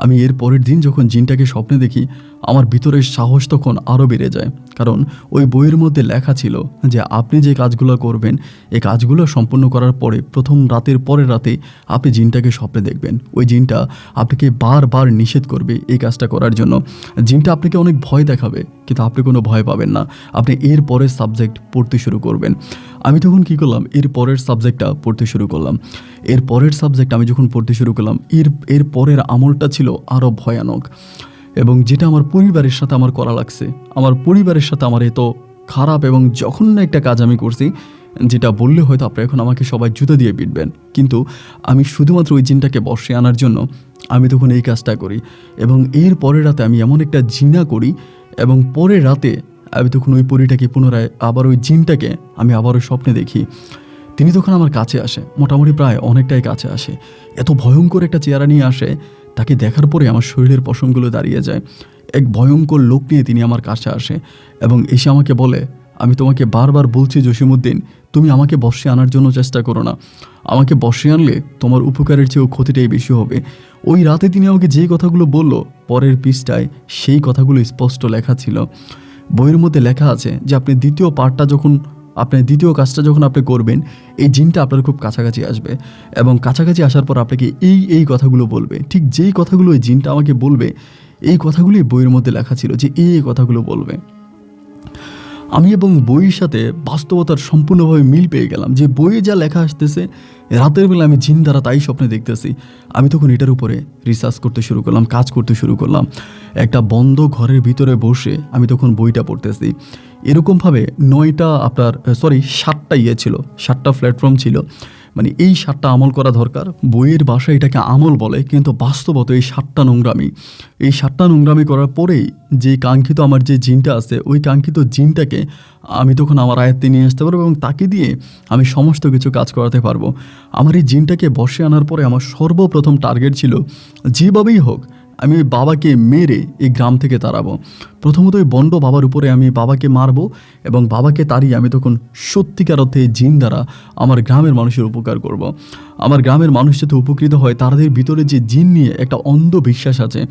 আমি এর পরের দিন যখন জিনটাকে স্বপ্নে দেখি, আমার ভিতরের সাহস তখন আরও বেড়ে যায়, কারণ ওই বইয়ের মধ্যে লেখা ছিল যে আপনি যে কাজগুলো করবেন এই কাজগুলো সম্পূর্ণ করার পরে প্রথম রাতের পরের রাতে আপনি জিনটাকে স্বপ্নে দেখবেন। ওই জিনটা আপনাকে বারবার নিষেধ করবে এই কাজটা করার জন্য। জিনটা আপনাকে অনেক ভয় দেখাবে, কিন্তু আপনি কোনো ভয় পাবেন না। আপনি এর পরের সাবজেক্ট পড়তে শুরু করবেন। আমি তখন কী করলাম, এর পরের সাবজেক্টটা পড়তে শুরু করলাম। এর পরের সাবজেক্ট আমি যখন পড়তে শুরু করলাম, এর পরের আমলটা ছিল আরও ভয়ানক, এবং যেটা আমার পরিবারের সাথে আমার করা লাগছে। আমার পরিবারের সাথে আমার এত খারাপ এবং জঘন্য একটা কাজ আমি করছি, যেটা বললে হয়তো আপনি এখন আমাকে সবাই জুতো দিয়ে পিটবেন, কিন্তু আমি শুধুমাত্র ওই জিনটাকে বশে আনার জন্য আমি তখন এই কাজটা করি। এবং এর পরের রাতে আমি এমন একটা জিনা করি, এবং পরের রাতে আমি তখন ওই পরিটাকে পুনরায় আবার ওই জিনটাকে আমি আবারও স্বপ্নে দেখি। তিনি তখন আমার কাছে আসে, মোটামুটি প্রায় অনেকটাই কাছে আসে। এত ভয়ঙ্কর একটা চেহারা নিয়ে আসে, তাকে দেখার পরে আমার শরীরের পশমগুলো দাঁড়িয়ে যায়। এক ভয়ঙ্কর লোক নিয়ে তিনি আমার কাছে আসে এবং এসে আমাকে বলে, আমি তোমাকে বারবার বলছি জসিমউদ্দিন, তুমি আমাকে বশে আনার জন্য চেষ্টা করো না। আমাকে বশে আনলে তোমার উপকারের চেয়েও ক্ষতিটাই বেশি হবে। ওই রাতে তিনি আমাকে যে কথাগুলো বলল, পরের পৃষ্ঠায় সেই কথাগুলো স্পষ্ট লেখা ছিল। বইয়ের মধ্যে লেখা আছে যে আপনি দ্বিতীয় কাজটা যখন আপনি করবেন, এই জিনটা আপনার খুব কাছাকাছি আসবে, এবং কাছাকাছি আসার পর আপনাকে এই কথাগুলো বলবে। ঠিক যেই কথাগুলো ওই জিনটা আমাকে বলবে, এই কথাগুলোই বইয়ের মধ্যে লেখা ছিল যে এই কথাগুলো বলবে। আমি এবং বইয়ের সাথে বাস্তবতার সম্পূর্ণভাবে মিল পেয়ে গেলাম, যে বইয়ে যা লেখা আসতেছে রাতের বেলা আমি জিন দ্বারা তাই স্বপ্নে দেখতেছি। আমি তখন এটার উপরে রিসার্চ করতে শুরু করলাম, কাজ করতে শুরু করলাম। একটা বন্ধ ঘরের ভিতরে বসে আমি তখন বইটা পড়তেছি। এরকমভাবে 7টা ছিল, 7টা প্ল্যাটফর্ম ছিল। মানে এই 7টা আমল করা দরকার। বইয়ের ভাষায় এটাকে আমল বলে, কিন্তু বাস্তবত এই 7টা নোংরামি করার পরেই যে কাঙ্ক্ষিত আমার যে জিনটা আছে, ওই কাঙ্ক্ষিত জিনটাকে আমি তখন আমার আয়ত্তে নিয়ে আসতে পারবো এবং তাকে দিয়ে আমি সমস্ত কিছু কাজ করাতে পারবো। আমার এই জিনটাকে বশে আনার পরে আমার সর্বপ্রথম টার্গেট ছিল যেভাবেই হোক আমি ওই বাবাকে মেরে এই গ্রাম থেকে তাড়াবো। প্রথমত ওই বন্ড বাবার উপরে আমি বাবাকে মারবো, এবং বাবাকে তাড়িয়ে আমি তখন সত্যিকার অর্থে জিন দ্বারা আমার গ্রামের মানুষের উপকার করব। আমার গ্রামের মানুষ যাতে উপকৃত হয়, তাদের ভিতরে যে জিন নিয়ে একটা অন্ধ বিশ্বাস আছে,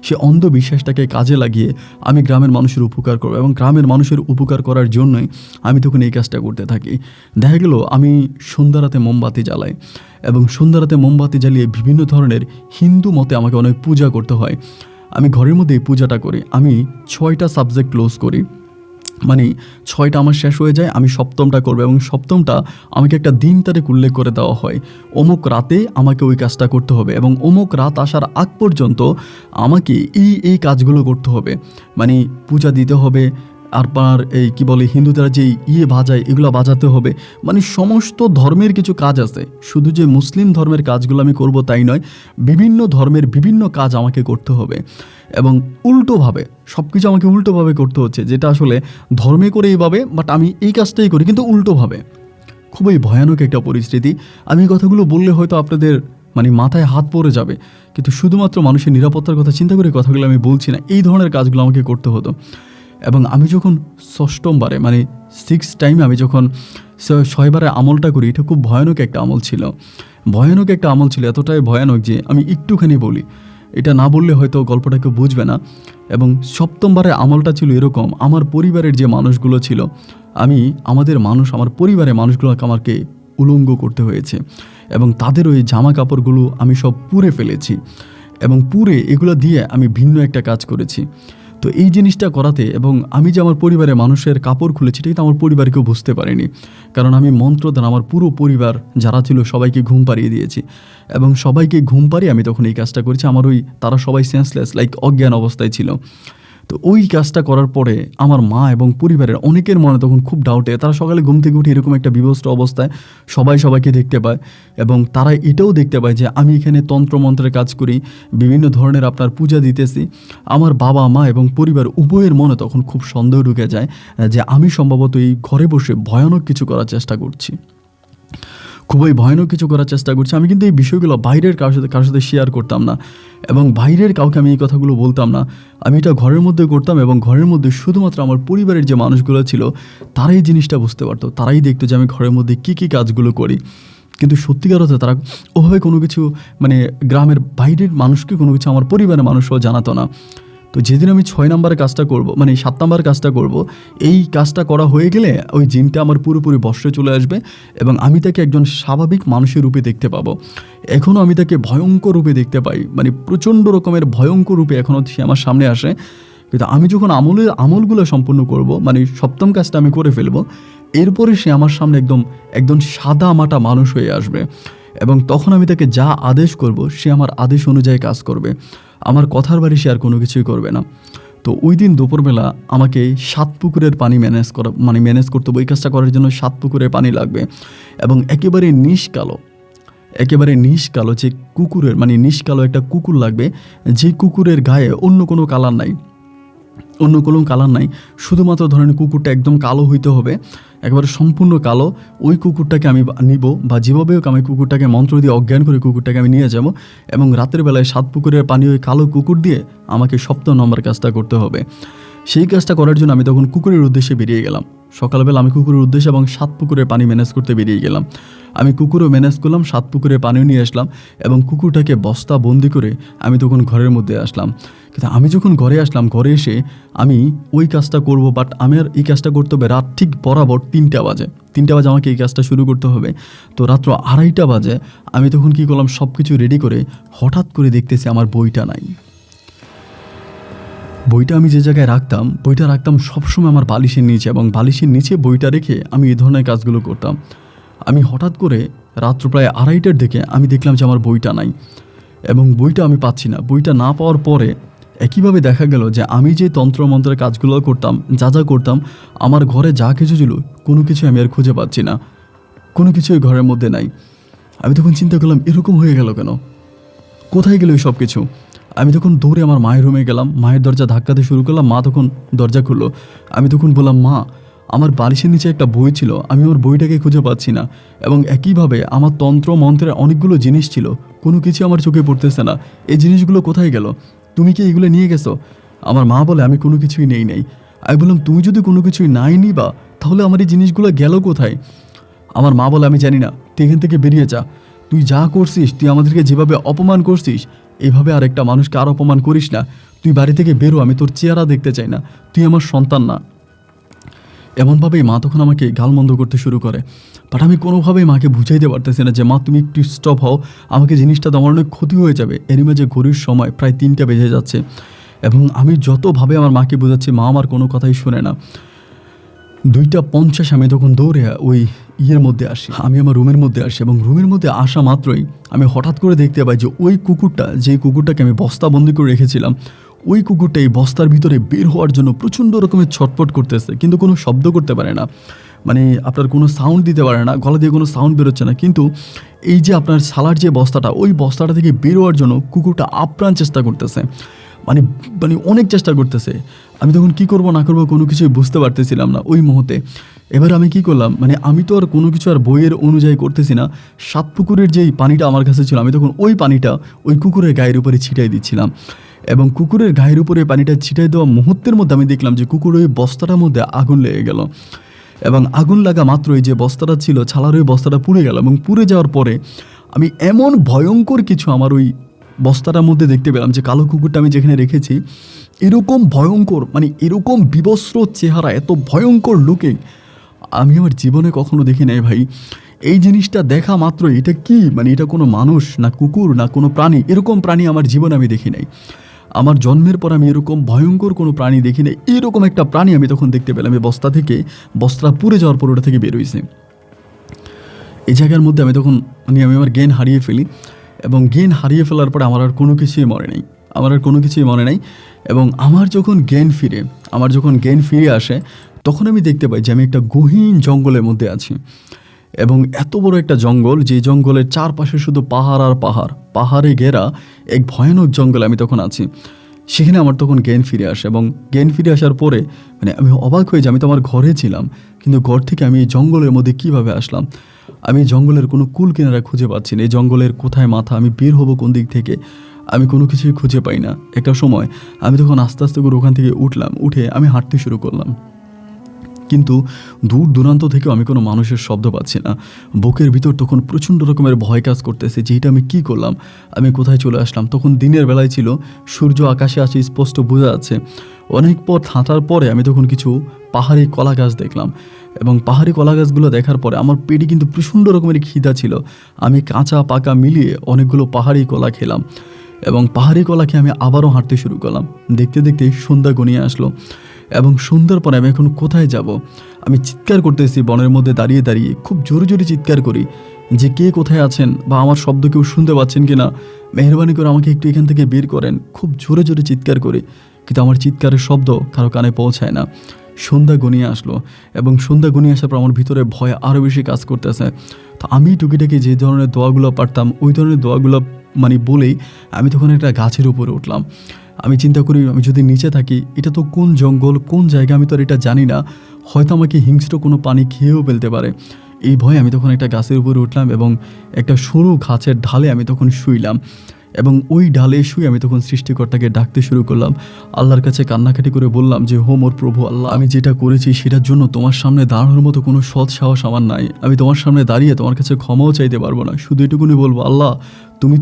সে অন্ধ বিশ্বাসটাকে কাজে লাগিয়ে আমি গ্রামের মানুষের উপকার করব, এবং গ্রামের মানুষের উপকার করার জন্যই আমি তখন এই কাজটা করতে থাকি। দেখা গেল আমি সন্ধ্যা রাতে মোমবাতি জ্বালাই, এবং সন্ধ্যা রাতে মোমবাতি জ্বালিয়ে বিভিন্ন ধরনের হিন্দু মতে আমাকে অনেক পূজা করতে হয়। আমি ঘরের মধ্যে এই পূজাটা করি। আমি 6টা সাবজেক্ট ক্লোজ করি, মানে 6টা আমার শেষ হয়ে যায়, আমি 7মটা করবো, এবং 7মটা আমাকে একটা দিন তারিখ উল্লেখ করে দেওয়া হয়। অমুক রাতে আমাকে ওই কাজটা করতে হবে, এবং অমুক রাত আসার আগ পর্যন্ত আমাকে এই কাজগুলো করতে হবে। মানে পূজা দিতে হবে, আপনার এই কি বলে হিন্দুদের যে বাজায় এগুলো বাজাতে হবে। মানে সমস্ত ধর্মের কিছু কাজ আছে, শুধু যে মুসলিম ধর্মের কাজগুলো আমি করব তাই নয়, বিভিন্ন ধর্মের বিভিন্ন কাজ আমাকে করতে হবে, এবং উল্টোভাবে সব কিছু আমাকে উল্টোভাবে করতে হচ্ছে, যেটা আসলে ধর্মে করে এইভাবে, বাট আমি এই কাজটাই করি কিন্তু উল্টোভাবে। খুবই ভয়ানক একটা পরিস্থিতি। আমি এই কথাগুলো বললে হয়তো আপনাদের মানে মাথায় হাত পড়ে যাবে, কিন্তু শুধুমাত্র মানুষের নিরাপত্তার কথা চিন্তা করে কথাগুলো আমি বলছি না, এই ধরনের কাজগুলো আমাকে করতে হতো। এবং আমি যখন 6মবারে মানে 6 টাইমে আমি যখন 6বারে আমলটা করি, এটা খুব ভয়ানক একটা আমল ছিল। এতটাই ভয়ানক যে আমি একটুখানি বলি, এটা না বললে হয়তো গল্পটা কেউ বুঝবে না। এবং 7মবারে আমলটা ছিল এরকম, আমার পরিবারের যে মানুষগুলো ছিল, আমার পরিবারের মানুষগুলোকে আমাকে উলঙ্গ করতে হয়েছে, এবং তাদের ওই জামা কাপড়গুলো আমি সব পুড়ে ফেলেছি, এবং পুড়ে এগুলো দিয়ে আমি ভিন্ন একটা কাজ করেছি। তো এই জিনিসটা করাতে, এবং আমি যে আমার পরিবারের মানুষের কাপড় খুলেছি, এটা কিন্তু আমার পরিবার কেউ বুঝতে পারেনি, কারণ আমি মন্ত্র দ্বারা আমার পুরো পরিবার যারা ছিল সবাইকে ঘুম পাড়িয়ে দিয়েছি, এবং সবাইকে ঘুম পাড়িয়ে আমি তখন এই কাজটা করেছি। তারা সবাই সেন্সলেস, লাইক অজ্ঞান অবস্থায় ছিল। তো ওই কাজটা করার পরে আমার মা এবং পরিবারের অনেকের মনে তখন খুব ডাউটে, তারা সকালে ঘুম থেকে উঠে এরকম একটা বিভস্ত অবস্থায় সবাইকে দেখতে পায়, এবং তারা এটাও দেখতে পায় যে আমি এখানে তন্ত্রমন্ত্রের কাজ করি, বিভিন্ন ধরনের আপনার পূজা দিতেছি। আমার বাবা মা এবং পরিবার উভয়ের মনে তখন খুব সন্দেহ ঢুকে যায় যে আমি সম্ভবত এই ঘরে বসে ভয়ানক কিছু করার চেষ্টা করছি। খুবই ভয়ানক কিছু করার চেষ্টা করছি। আমি কিন্তু এই বিষয়গুলো বাইরের কারোর সাথে শেয়ার করতাম না, এবং বাইরের কাউকে আমি এই কথাগুলো বলতাম না। আমি এটা ঘরের মধ্যে করতাম, এবং ঘরের মধ্যে শুধুমাত্র আমার পরিবারের যে মানুষগুলো ছিল তারাই জিনিসটা বুঝতে পারতো, তারাই দেখতো যে আমি ঘরের মধ্যে কী কাজগুলো করি। কিন্তু সত্যিকার অর্থে তারা ওভাবে কোনো কিছু, মানে গ্রামের বাইরের মানুষকে কোনো কিছু আমার পরিবারের মানুষও জানাতো না। তো যেদিন আমি 6 নাম্বার কাজটা করব, মানে 7 নাম্বার কাজটা করব, এই কাজটা করা হয়ে গেলে ওই জিনটা আমার পুরোপুরি বশে চলে আসবে এবং আমি তাকে একজন স্বাভাবিক মানুষের রূপে দেখতে পাবো। এখনও আমি তাকে ভয়ঙ্কর রূপে দেখতে পাই, মানে প্রচণ্ড রকমের ভয়ঙ্কর রূপে এখনও সে আমার সামনে আসে। কিন্তু আমি যখন আমলগুলো সম্পূর্ণ করব, মানে 7ম কাজটা আমি করে ফেলবো, এরপরে সে আমার সামনে একদম সাদা মাটা মানুষ হয়ে আসবে এবং তখন আমি তাকে যা আদেশ করব সে আমার আদেশ অনুযায়ী কাজ করবে, আমার কথার বাড়ি সে আর কোনো কিছুই করবে না। তো ওই দিন দুপুরবেলা আমাকে 7 পুকুরের পানি ম্যানেজ করতে হবে। ওই কাজটা করার জন্য 7 পুকুরের পানি লাগবে এবং একেবারে নিষ্কালো যে কুকুরের, মানে নিষ্কালো একটা কুকুর লাগবে, যে কুকুরের গায়ে অন্য কোনো কালার নাই, শুধুমাত্র ধরেন কুকুরটা একদম কালো হইতে হবে, একেবারে সম্পূর্ণ কালো। ওই কুকুরটাকে আমি নিব, বা যেভাবে হোক আমি কুকুরটাকে মন্ত্র দিয়ে অজ্ঞান করে কুকুরটাকে আমি নিয়ে যাব এবং রাতের বেলায় 7 পুকুরের পানি ওই কালো কুকুর দিয়ে আমাকে 7 নম্বর কাজটা করতে হবে। সেই কাজটা করার জন্য আমি তখন কুকুরের উদ্দেশ্যে বেরিয়ে গেলাম। সকালবেলা আমি কুকুরের উদ্দেশ্যে এবং 7 পুকুরের পানি ম্যানেজ করতে বেরিয়ে গেলাম। আমি কুকুরও ম্যানেজ করলাম, 7 পুকুরের পানিও নিয়ে আসলাম এবং কুকুরটাকে বস্তা বন্দি করে আমি তখন ঘরের মধ্যে আসলাম। কিন্তু আমি যখন ঘরে আসলাম, ঘরে এসে আমি ওই কাজটা করব, বাট আমার এই কাজটা করতে হবে রাত ঠিক বরাবর 3টা বাজে আমাকে এই কাজটা শুরু করতে হবে। তো রাত্র 2:30 বাজে আমি তখন কী করলাম, সব কিছু রেডি করে হঠাৎ করে দেখতেছি আমার বইটা নাই। বইটা আমি যে জায়গায় রাখতাম, বইটা রাখতাম সবসময় আমার বালিশের নিচে, এবং বালিশের নিচে বইটা রেখে আমি এই ধরনের কাজগুলো করতাম। আমি হঠাৎ করে রাত্র প্রায় 2:30টার দিকে আমি দেখলাম যে আমার বইটা নাই এবং বইটা আমি পাচ্ছি না। বইটা না পাওয়ার পরে একইভাবে দেখা গেল যে আমি যে তন্ত্রমন্ত্রের কাজগুলো করতাম, যা করতাম, আমার ঘরে যা কিছু ছিল কোনো কিছু আমি আর খুঁজে পাচ্ছি না, কোনো কিছুই ঘরের মধ্যে নাই। আমি তখন চিন্তা করলাম, এরকম হয়ে গেল কেন, কোথায় গেল সব কিছু? আমি তখন দৌড়ে আমার মায়ের রুমে গেলাম, মায়ের দরজা ধাক্কাতে শুরু করলাম। মা তখন দরজা খুললো। আমি তখন বললাম, মা, আমার বালিশের নিচে একটা বই ছিল, আমি আমার বইটাকে খুঁজে পাচ্ছি না, এবং একইভাবে আমার তন্ত্র মন্ত্রের অনেকগুলো জিনিস ছিল, কোনো কিছু আমার চোখে পড়তেছে না। এই জিনিসগুলো কোথায় গেল? তুমি কি এগুলো নিয়ে গেছো? আমার মা বলে, আমি কোনো কিছুই নেই। আমি বললাম, তুমি যদি কোনো কিছুই নাই নিবা, তাহলে আমার এই জিনিসগুলো গেল কোথায়? আমার মা বলে, আমি জানি না, তুই এখান থেকে বেরিয়ে যা। তুই যা করছিস, তুই আমাদেরকে যেভাবে অপমান করছিস, এইভাবে আর একটা মানুষকে আর অপমান করিস না। তুই বাড়ি থেকে বেরো, আমি তোর চেহারা দেখতে চাই না, তুই আমার সন্তান না। এমনভাবেই মা তখন আমাকে গালমন্দ করতে শুরু করে। বাট আমি কোনোভাবেই মাকে বুঝাইতে পারতেছি না যে, মা তুমি একটু স্টপ হও, আমাকে জিনিসটা তো আমার অনেক ক্ষতি হয়ে যাবে। এরই মাঝে ঘড়ির সময় প্রায় 3টা বেজে যাচ্ছে এবং আমি যতভাবে আমার মাকে বোঝাচ্ছি, মা আমার কোনো কথাই শোনে না। 2:50 আমি তখন দৌড়ে ওই মধ্যে আসি, আমি আমার রুমের মধ্যে আসি এবং রুমের মধ্যে আসা মাত্রই আমি হঠাৎ করে দেখতে পাই যে ওই কুকুরটা, যেই কুকুরটাকে আমি বস্তাবন্দি করে রেখেছিলাম, ওই কুকুরটা এই বস্তার ভিতরে বের হওয়ার জন্য প্রচণ্ড রকমের ছটফট করতেছে, কিন্তু কোনো শব্দ করতে পারে না, মানে আপনার কোনো সাউন্ড দিতে পারে না, গলা দিয়ে কোনো সাউন্ড বেরোচ্ছে না। কিন্তু এই যে আপনার সালার যে বস্তাটা, ওই বস্তাটা থেকে বের হওয়ার জন্য কুকুরটা আপ্রাণ চেষ্টা করতেছে, মানে অনেক চেষ্টা করতেছে। আমি তখন কি করব না করব কোনো কিছুই বুঝতে পারতেছিলাম না ওই মুহূর্তে। এবার আমি কি করলাম, মানে আমি তো আর কোনো কিছু আর বইয়ের অনুযায়ী করতেছি না। 7 পুকুরের যেই পানিটা আমার কাছে ছিল, আমি তখন ওই পানিটা ওই কুকুরের গায়ের উপরে ছিটাই দিচ্ছিলাম এবং কুকুরের গায়ের উপরে পানিটা ছিটাই দেওয়া মুহূর্তের মধ্যে আমি দেখলাম যে কুকুর ওই বস্তাটার মধ্যে আগুন লেগে গেল এবং আগুন লাগা মাত্রই যে বস্তাটা ছিল, ছালার ওই বস্তাটা পুড়ে গেল এবং পুড়ে যাওয়ার পরে আমি এমন ভয়ঙ্কর কিছু আমার ওই বস্তাটার মধ্যে দেখতে পেলাম যে কালো কুকুরটা আমি যেখানে রেখেছি, এরকম ভয়ঙ্কর, মানে এরকম বিবস্ত্র চেহারা, এত ভয়ঙ্কর লুকিং আমি আমার জীবনে কখনো দেখি নাই ভাই। এই জিনিসটা দেখা মাত্র, এটা কি, মানে এটা কোনো মানুষ না কুকুর না কোনো প্রাণী, এরকম প্রাণী আমার জীবনে আমি দেখি নাই। আমার জন্মের পর আমি এরকম ভয়ঙ্কর কোনো প্রাণী দেখি নাই। এরকম একটা প্রাণী আমি তখন দেখতে পেলাম। এই বস্তাটা পুড়ে যাওয়ার পর ওটা থেকে বেরোইছে। এই জায়গার মধ্যে আমি তখন আমি আমার জ্ঞান হারিয়ে ফেলি এবং জ্ঞান হারিয়ে ফেলার পরে আমার আর কোনো কিছুই মনে নেই। এবং আমার যখন জ্ঞান ফিরে আসে, তখন আমি দেখতে পাই যে আমি একটা গহীন জঙ্গলের মধ্যে আছি এবং এত বড় একটা জঙ্গল, যে জঙ্গলের চারপাশে শুধু পাহাড় আর পাহাড়ে ঘেরা এক ভয়ানক জঙ্গলে আমি তখন আছি। সেখানে আমার তখন জ্ঞান ফিরে আসে এবং জ্ঞান ফিরে আসার পরে মানে আমি অবাক হয়ে যাই, আমি তো আমার ঘরে ছিলাম, কিন্তু ঘর থেকে আমি এই জঙ্গলের মধ্যে কিভাবে আসলাম? আমি জঙ্গলের কোনো কুল কিনারা খুঁজে পাচ্ছি না। এই জঙ্গলের কোথায় মাথা, আমি বের হবো কোন দিক থেকে, আমি কোনো কিছুই খুঁজে পাই না। একটা সময় আমি তখন আস্তে আস্তে করে ওখান থেকে উঠে আমি হাঁটতে শুরু করলাম। কিন্তু দূর দূরান্ত থেকেও আমি কোনো মানুষের শব্দ পাচ্ছি না। বুকের ভিতর তখন প্রচণ্ড রকমের ভয় কাজ করতেছে যে এটা আমি কী করলাম, আমি কোথায় চলে আসলাম। তখন দিনের বেলায় ছিল, সূর্য আকাশে আছে, স্পষ্ট বোঝা যাচ্ছে। অনেক পথ হাঁটার পরে আমি তখন কিছু পাহাড়ি কলা গাছ দেখলাম, এবং পাহাড়ি কলা গাছগুলো দেখার পরে আমার পেটে কিন্তু প্রচণ্ড রকমের খিদা ছিল। আমি কাঁচা পাকা মিলিয়ে অনেকগুলো পাহাড়ি কলা খেলাম, এবং পাহাড়ি কলা খেয়ে আমি আবারও হাঁটতে শুরু করলাম। দেখতে দেখতে সন্ধ্যা ঘনিয়ে আসলো, এবং সন্ধ্যার পরে আমি এখন কোথায় যাব? আমি চিৎকার করতেছি বনের মধ্যে দাঁড়িয়ে দাঁড়িয়ে, খুব জোরে জোরে চিৎকার করি যে কে কোথায় আছেন, বা আমার শব্দ কেউ শুনতে পাচ্ছেন কি না, মেহরবানি করে আমাকে একটু এখান থেকে বের করেন। খুব জোরে জোরে চিৎকার করি, কিন্তু আমার চিৎকারের শব্দ কারো কানে পৌঁছায় না। সন্ধ্যা ঘনিয়ে আসলো, এবং সন্ধ্যা ঘনিয়ে আসার পর আমার ভিতরে ভয় আরও বেশি কাজ করতেছে। তো আমি টুকিটাকি যে ধরনের দোয়াগুলো পারতাম ওই ধরনের দোয়াগুলো বলেই আমি তখন একটা গাছের উপরে উঠলাম। আমি চিন্তা করি, আমি যদি নিচে থাকি, এটা তো কোন জঙ্গল, কোন জায়গা আমি তো আর এটা জানি না, হয়তো আমাকে হিংস্র কোনো পানি খেয়েও ফেলতে পারে। এই ভয়ে আমি তখন একটা গাছের উপরে উঠলাম, এবং একটা সরু গাছের ঢালে আমি তখন শুইলাম, এবং ওই ডালে শুয়ে আমি তখন সৃষ্টিকর্তাকে ডাকতে শুরু করলাম। আল্লাহর কাছে কান্নাকাটি করে বললাম যে, হো মোর প্রভু আল্লাহ, আমি যেটা করেছি সেটার জন্য তোমার সামনে দাঁড়ানোর মতো কোনো সৎ সাহস আমার নাই। আমি তোমার সামনে দাঁড়িয়ে তোমার কাছে ক্ষমাও চাইতে পারবো না। শুধু এটুকুনি বলবো, আল্লাহ তুমি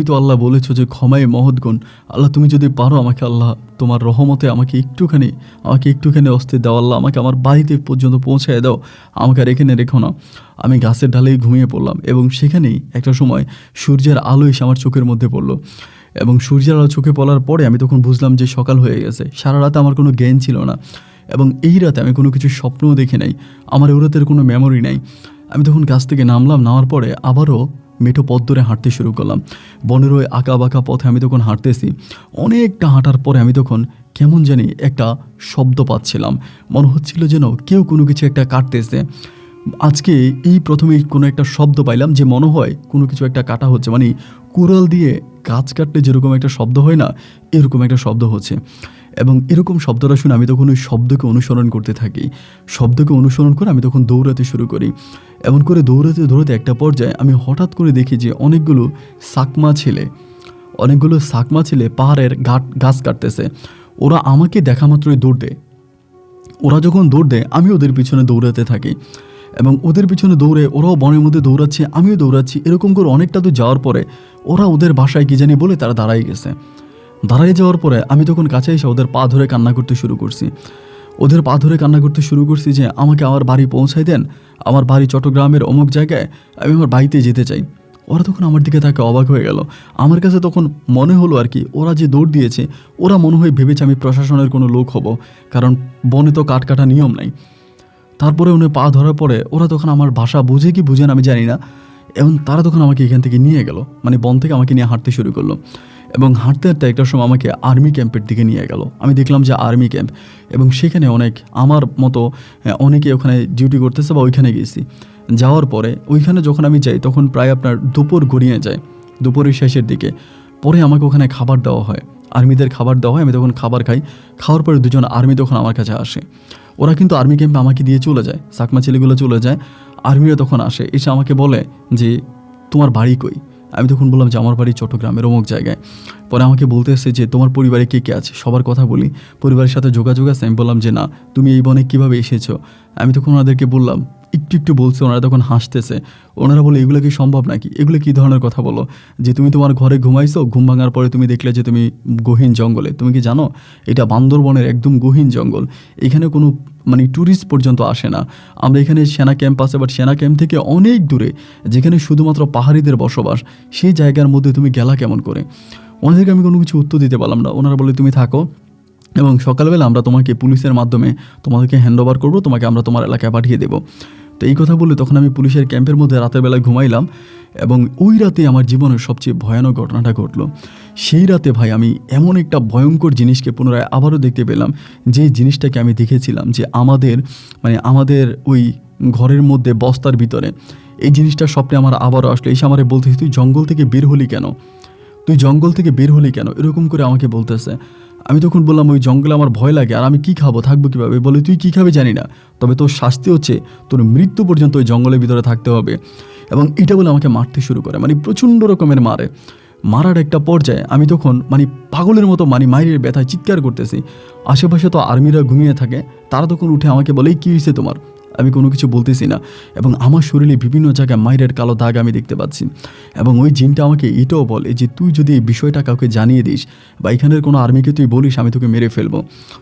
তো আল্লাহ বলেছো যে ক্ষমায় মহৎ গুণ। আল্লাহ, তুমি যদি পারো আমাকে, আল্লাহ তোমার রহমতে আমাকে একটুখানি অস্থির দাও। আল্লাহ, আমাকে আমার বাড়িতে পর্যন্ত পৌঁছায় দাও, আমাকে আর এখানে রেখো না। আমি গাছের ঢালেই ঘুমিয়ে পড়লাম, এবং সেখানেই একটা সময় সূর্যের আলো এসে আমার চোখের মধ্যে পড়লো, এবং সূর্যের আলো চোখে পড়ার পরে আমি তখন বুঝলাম যে সকাল হয়ে গেছে। সারা রাতে আমার কোনো জ্ঞান ছিল না, এবং এই রাতে আমি কোনো কিছু স্বপ্নও দেখি নাই, আমার ওই রাতের কোনো মেমোরি নাই। আমি তখন গাছ থেকে নামার পরে আবারও মেঠো পথ ধরে হাঁটতে শুরু করলাম। বনের ওই আঁকা বাঁকা পথে আমি তখন হাঁটতেছি। অনেকটা হাঁটার পরে আমি তখন কেমন জানি একটা শব্দ পাচ্ছিলাম, মনে হচ্ছিল যেন কেউ কোনো কিছু একটা কাটতেছে। আজকে এই প্রথমেই কোনো একটা শব্দ পাইলাম যে মনে হয় কোনো কিছু একটা কাটা হচ্ছে, কুড়াল দিয়ে গাছ কাটলে যেরকম একটা শব্দ হয় না, এরকম একটা শব্দ হচ্ছে। এবং এরকম শব্দটা শুনে আমি তখন ওই শব্দকে অনুসরণ করতে থাকি। শব্দকে অনুসরণ করে আমি তখন দৌড়াতে শুরু করি। এমন করে দৌড়াতে একটা পর্যায়ে আমি হঠাৎ করে দেখি যে অনেকগুলো সাকমা ছেলে পাহাড়ের গাছ কাটতেছে। ওরা আমাকে দেখা মাত্রই দৌড় দেয়। ওরা যখন দৌড় দেয় আমি ওদের পিছনে দৌড়াতে থাকি, এবং ওদের পিছনে দৌড়ে ওরাও বনের মধ্যে দৌড়াচ্ছে, আমিও দৌড়াচ্ছি। এরকম করে অনেকটা দূর যাওয়ার পরে ওরা ওদের বাসায় কি জানি বলে তারা দাঁড়াই যাওয়ার পরে আমি তখন কাছে এসে ওদের পা ধরে কান্না করতে শুরু করছি যে আমাকে আমার বাড়ি পৌঁছাই দেন, আমার বাড়ি চট্টগ্রামের অমুক জায়গায়, আমি আমার বাড়িতে যেতে চাই। ওরা তখন আমার দিকে তাকে অবাক হয়ে গেল। আমার কাছে তখন মনে হলো আর কি, ওরা যে দৌড় দিয়েছে ওরা মনে হয় ভেবেছে আমি প্রশাসনের কোনো লোক হব, কারণ বনে তো কাটা নিয়ম নাই। তারপরে উনি পা ধরার পরে ওরা তখন আমার ভাষা বুঝে কি বুঝেন আমি জানি না, এবং তারা তখন আমাকে এখান থেকে নিয়ে গেল, বন থেকে আমাকে নিয়ে হাঁটতে শুরু করলো। এবং হাঁটতে হাঁটতে একটা সময় আমাকে আর্মি ক্যাম্পের দিকে নিয়ে গেল। আমি দেখলাম যে আর্মি ক্যাম্প, এবং সেখানে আমার মতো অনেকে ওখানে ডিউটি করতেছে, বা ওইখানে গেছি। যাওয়ার পরে ওইখানে যখন আমি যাই তখন প্রায় আপনার দুপুর গড়িয়ে যায়, দুপুরের শেষের দিকে। পরে আমাকে ওখানে খাবার দেওয়া হয়, আর্মিদের খাবার দেওয়া হয়। আমি তখন খাবার খাই। খাওয়ার পরে দুজন আর্মি তখন আমার কাছে আসে। ওরা কিন্তু আর্মি ক্যাম্পে আমাকে দিয়ে চলে যায়, সাকমা ছেলেগুলো চলে যায়। আর্মিরা তখন আসে, এসে আমাকে বলে যে তোমার বাড়ি কই? আমি তখন বললাম যে আমার বাড়ি চট্টগ্রামের অমুক জায়গায়। পরে আমাকে বলতে এসেছে যে তোমার পরিবারে কে কে আছে, সবার কথা বলি, পরিবারের সাথে যোগাযোগ আছে? আমি বললাম যে না। তুমি এই বনে কীভাবে এসেছো? আমি তখন ওনাদেরকে বললাম, একটু বলছে। ওনারা তখন হাসতেছে। ওনারা বলে, এগুলো কি সম্ভব নাকি? এগুলো কী ধরনের কথা বলো যে তুমি তোমার ঘরে ঘুমাইছো, ঘুম ভাঙার পরে তুমি দেখলে যে তুমি গহীন জঙ্গলে। তুমি কি জানো এটা বান্দরবনের একদম গহীন জঙ্গল, এখানে কোনো ট্যুরিস্ট পর্যন্ত আসে না। আমরা এখানে সেনা ক্যাম্প আছে, বাট সেনা ক্যাম্প থেকে অনেক দূরে, যেখানে শুধুমাত্র পাহাড়িদের বসবাস, সেই জায়গার মধ্যে তুমি গেলা কেমন করে? ওনাদেরকে আমি কোনো কিছু উত্তর দিতে পারলাম না। ওনারা বলে, তুমি থাকো, এবং সকালবেলা আমরা তোমাকে পুলিশের মাধ্যমে তোমাদেরকে হ্যান্ড ওভার করবো, তোমাকে আমরা তোমার এলাকায় পাঠিয়ে দেবো। তো এই কথা বলে তখন আমি পুলিশের ক্যাম্পের মধ্যে রাতের বেলায় ঘুমাইলাম, এবং ওই রাতে আমার জীবনের সবচেয়ে ভয়ানক ঘটনাটা ঘটলো। সেই রাতে ভাই আমি এমন একটা ভয়ঙ্কর জিনিসকে পুনরায় আবারও দেখতে পেলাম, যে জিনিসটাকে আমি দেখেছিলাম যে আমাদের ওই ঘরের মধ্যে বস্তার ভিতরে। এই জিনিসটা স্বপ্নে আমার আবারও আসলো। এসে আমারে বলতেছি, তুই জঙ্গল থেকে বের হলি কেন? এরকম করে আমাকে বলতেছে। আমি তখন বললাম, ওই জঙ্গলে আমার ভয় লাগে, আর আমি কি খাবো, থাকবো কীভাবে? বলে, তুই কী খাবে জানি না, তবে তোর শাস্তি হচ্ছে তোর মৃত্যু পর্যন্ত ওই জঙ্গলের ভিতরে থাকতে হবে। এবং এটা বলে আমাকে মারতে শুরু করে, প্রচণ্ড রকমের মারে। মারার একটা পর্যায়ে আমি তখন মানে পাগলের মতো মানে মায়ের ব্যথায় চিৎকার করতেছি। আশেপাশে তো আর্মিরা ঘুমিয়ে থাকে, তারা তখন উঠে আমাকে বলে, কী হয়েছে তোমার? আমি কোনো কিছু বলতেছি না, এবং আমার শরীরে বিভিন্ন জায়গায় মায়ের কালো দাগ আমি দেখতে পাচ্ছি। এবং ওই জিনটা আমাকে এটাও বলে যে তুই যদি এই বিষয়টা কাউকে জানিয়ে দিস বা এখানের কোনো আর্মিকে তুই বলিস, আমি তোকে মেরে ফেলবো।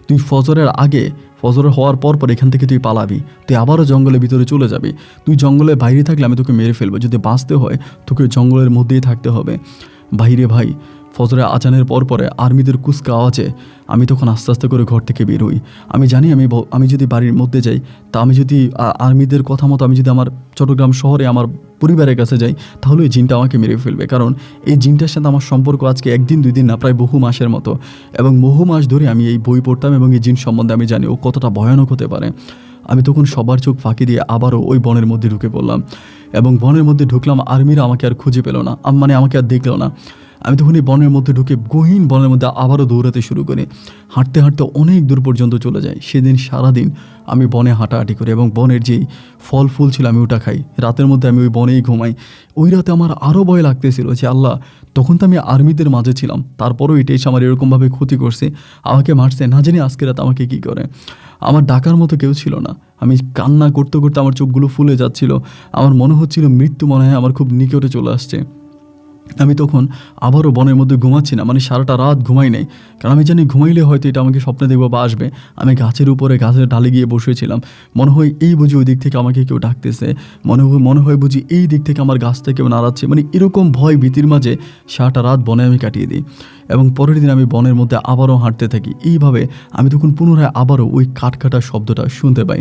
তুই ফজরের আগে, ফজরের হওয়ার পর এখান থেকে তুই পালাবি, তুই আবারও জঙ্গলের ভিতরে চলে যাবি। তুই জঙ্গলের বাইরে থাকলে আমি তোকে মেরে ফেলবো, যদি বাঁচতে হয় তোকে জঙ্গলের মধ্যেই থাকতে হবে। বাইরে ভাই, ফজরে আজানের পরে আর্মিদের কুচকা আওয়াজে আমি তখন আস্তে আস্তে করে ঘর থেকে বের হই। আমি জানি আমি যদি বাড়ির মধ্যে যাই, তা আমি যদি আর্মিদের কথা মতো আমি যদি আমার চট্টগ্রাম শহরে আমার পরিবারের কাছে যাই, তাহলে ওই জিনটা আমাকে মেরে ফেলবে। কারণ এই জিনটার সাথে আমার সম্পর্ক আজকে একদিন দুই দিন না, প্রায় বহু মাসের মতো, এবং বহু মাস ধরে আমি এই বই পড়তাম এবং এই জিন সম্বন্ধে আমি জানি ও কতটা ভয়ানক হতে পারে। আমি তখন সবার চোখ ফাঁকি দিয়ে আবারও ওই বনের মধ্যে ঢুকে পড়লাম, এবং বনের মধ্যে ঢুকলাম। আর্মিরা আমাকে আর খুঁজে পেল না, মানে আমাকে আর দেখলো না। আমি তখন এই বনের মধ্যে ঢুকে গহীন বনের মধ্যে আবারও দৌড়াতে শুরু করি। হাঁটতে হাঁটতে অনেক দূর পর্যন্ত চলে যাই। সেদিন সারাদিন আমি বনে হাঁটাহাঁটি করি, এবং বনের যেই ফল ফুল ছিল আমি ওটা খাই। রাতের মধ্যে আমি ওই বনেই ঘুমাই। ওই রাতে আমার আরও ভয় লাগতেছিল যে আল্লাহ, তখন তো আমি আর্মিদের মাঝে ছিলাম, তারপরেও এটাই আমার এরকমভাবে ক্ষতি করছে, আমাকে মারছে, না জানি আজকে রাত আমাকে কী করে। আমার ডাকার মতো কেউ ছিল না। আমি কান্না করতে করতে আমার চোখগুলো ফুলে যাচ্ছিল। আমার মনে হচ্ছিল মৃত্যু মনে হয় আমার খুব নিকটে চলে আসছে। আমি তখন আবারও বনের মধ্যে ঘুমাচ্ছি না, মানে সারাটা রাত ঘুমাই নাই, কারণ আমি জানি ঘুমাইলে হয়তো এটা আমাকে স্বপ্নে দেখবো বা আসবে। আমি গাছের উপরে, গাছের ডালে গিয়ে বসেছিলাম। মনে হয় এই বুঝি ওই দিক থেকে আমাকে কেউ ডাকতেছে, মনে হয় বুঝি এই দিক থেকে আমার গাছটা কেউ নাড়াচ্ছে। মানে এরকম ভয় ভীতির মাঝে সারাটা রাত বনে আমি কাটিয়ে দিই, এবং পরের দিন আমি বনের মধ্যে আবারও হাঁটতে থাকি। এইভাবে আমি তখন পুনরায় আবারও ওই কাঠ কাটার শব্দটা শুনতে পাই,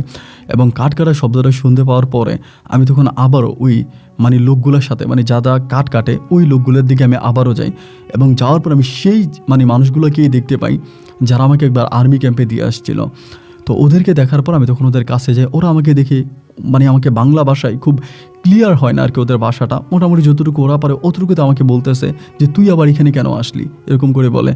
এবং কাঠ কাটার শব্দটা শুনতে পাওয়ার পরে আমি তখন আবারও ওই মানে লোকগুলোর সাথে, মানে যারা কাঠ কাটে ওই লোকগুলোর দিকে আমি আবারও যাই, এবং যাওয়ার পর আমি সেই মানে মানুষগুলোকেই দেখতে পাই যারা আমাকে একবার আর্মি ক্যাম্পে দিয়ে আসছিল। তো ওদেরকে দেখার পর আমি তখন ওদের কাছে যাই। ওরা আমাকে দেখে মানে আমাকে বাংলা ভাষায় খুব ক্লিয়ার হয় না আর কি ওদের ভাষাটা, মোটামুটি যতটুকু ওরা পারে অতটুকুতে আমাকে বলতেছে যে তুই আবার এখানে কেন আসলি, এরকম করে বলে।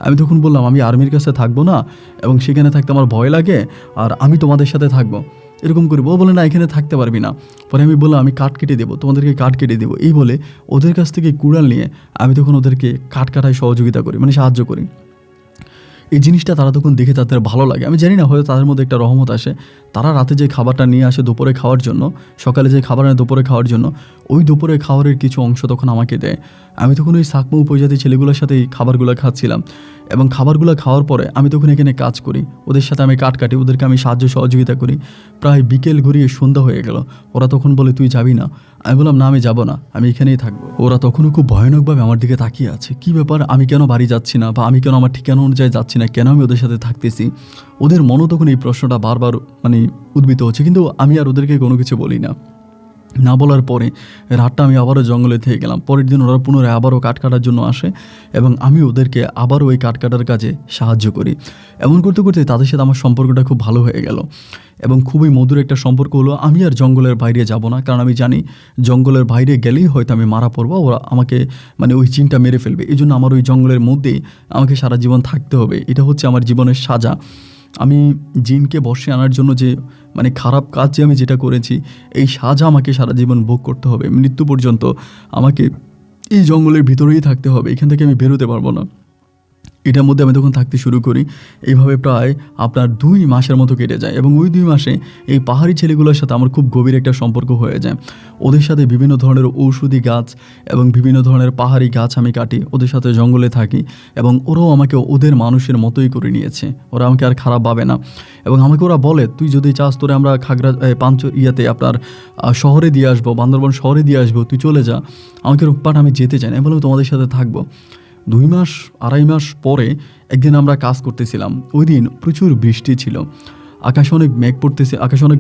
আমি তখন বললাম আমি আর্মির কাছে থাকবো না, এবং সেখানে থাকতে আমার ভয় লাগে, আর আমি তোমাদের সাথে থাকবো, এরকম করে বলে না এখানে থাকতে পারবি না। পরে আমি বললাম আমি কাঠ কেটে দেবো, তোমাদেরকে কাঠ কেটে দেবো। এই বলে ওদের কাছ থেকে কুড়াল নিয়ে আমি তখন ওদেরকে কাঠ কাটায় সহযোগিতা করি, মানে সাহায্য করি। এই জিনিসটা তারা তখন দেখে তাদের ভালো লাগে। আমি জানি না, হয়তো তাদের মধ্যে একটা রহমত আসে। তারা রাতে যে খাবারটা নিয়ে আসে দুপুরে খাওয়ার জন্য, সকালে যে খাবার আনে দুপুরে খাওয়ার জন্য, ওই দুপুরে খাবারের কিছু অংশ তখন আমাকে দেয়। আমি তখন ওই সাকমা উপজাতি ছেলেগুলোর সাথে এই খাবারগুলো খাচ্ছিলাম, এবং খাবারগুলো খাওয়ার পরে আমি তখন এখানে কাজ করি, ওদের সাথে আমি কাঠ কাটি, ওদেরকে আমি সাহায্য সহযোগিতা করি। প্রায় বিকেল ঘুরিয়ে সন্ধ্যা হয়ে গেল। ওরা তখন বলে তুই যাবি না? আমি বললাম না, আমি যাব না, আমি এখানেই থাকবো। ওরা তখনও খুব ভয়ানকভাবে আমার দিকে তাকিয়ে আছে, কি ব্যাপার, আমি কেন বাড়ি যাচ্ছি না, বা আমি কেন আমার ঠিকানা অনুযায়ী যাচ্ছি না, কেন আমি ওদের সাথে থাকতেছি। ওদের মনও তখন এই প্রশ্নটা বারবার মানে উদ্ভূত হচ্ছে, কিন্তু আমি আর ওদেরকে কোনো কিছু বলি না। না বলার পরে রাতটা আমি আবারও জঙ্গলে থেকে গেলাম। পরের দিন ওরা পুনরায় আবারও কাঠ কাটার জন্য আসে, এবং আমি ওদেরকে আবারও ওই কাঠ কাটার কাজে সাহায্য করি। এমন করতে করতে তাদের সাথে আমার সম্পর্কটা খুব ভালো হয়ে গেল, এবং খুবই মধুর একটা সম্পর্ক হলো। আমি আর জঙ্গলের বাইরে যাব না, কারণ আমি জানি জঙ্গলের বাইরে গেলেই হয়তো আমি মারা পড়বো, ওরা আমাকে মানে ওই চিনটা মেরে ফেলবে। এই জন্য আমার ওই জঙ্গলের মধ্যেই আমাকে সারা জীবন থাকতে হবে। এটা হচ্ছে আমার জীবনের সাজা। আমি জিনকে বশে আনার জন্য যে মানে খারাপ কাজ যে আমি যেটা করেছি, এই সাজা আমাকে সারা জীবন ভোগ করতে হবে। মৃত্যু পর্যন্ত আমাকে এই জঙ্গলের ভিতরেই থাকতে হবে, এখান থেকে আমি বেরোতে পারবো না। এটার মধ্যে আমি তখন থাকতে শুরু করি। এইভাবে প্রায় আপনার 2 মাসের মতো কেটে যায়, এবং ওই 2 মাসে এই পাহাড়ি ছেলেগুলোর সাথে আমার খুব গভীর একটা সম্পর্ক হয়ে যায়। ওদের সাথে বিভিন্ন ধরনের ঔষধি গাছ এবং বিভিন্ন ধরনের পাহাড়ি গাছ আমি কাটি, ওদের সাথে জঙ্গলে থাকি, এবং ওরাও আমাকে ওদের মানুষের মতোই করে নিয়েছে। ওরা আমাকে আর খারাপ ভাবে না, এবং আমাকে ওরা বলে তুই যদি চাস তোরে আমরা খাগড়া আপনার শহরে দিয়ে আসবো, বান্দরবান শহরে দিয়ে আসবো, তুই চলে যা। আমাকে রূপপাট আমি যেতে চাই না, আমি বললাম তোমাদের সাথে থাকবো। 2 মাস 2.5 মাস পরে একদিন আমরা কাজ করতেছিলাম। ওই দিন প্রচুর বৃষ্টি ছিল, আকাশে অনেক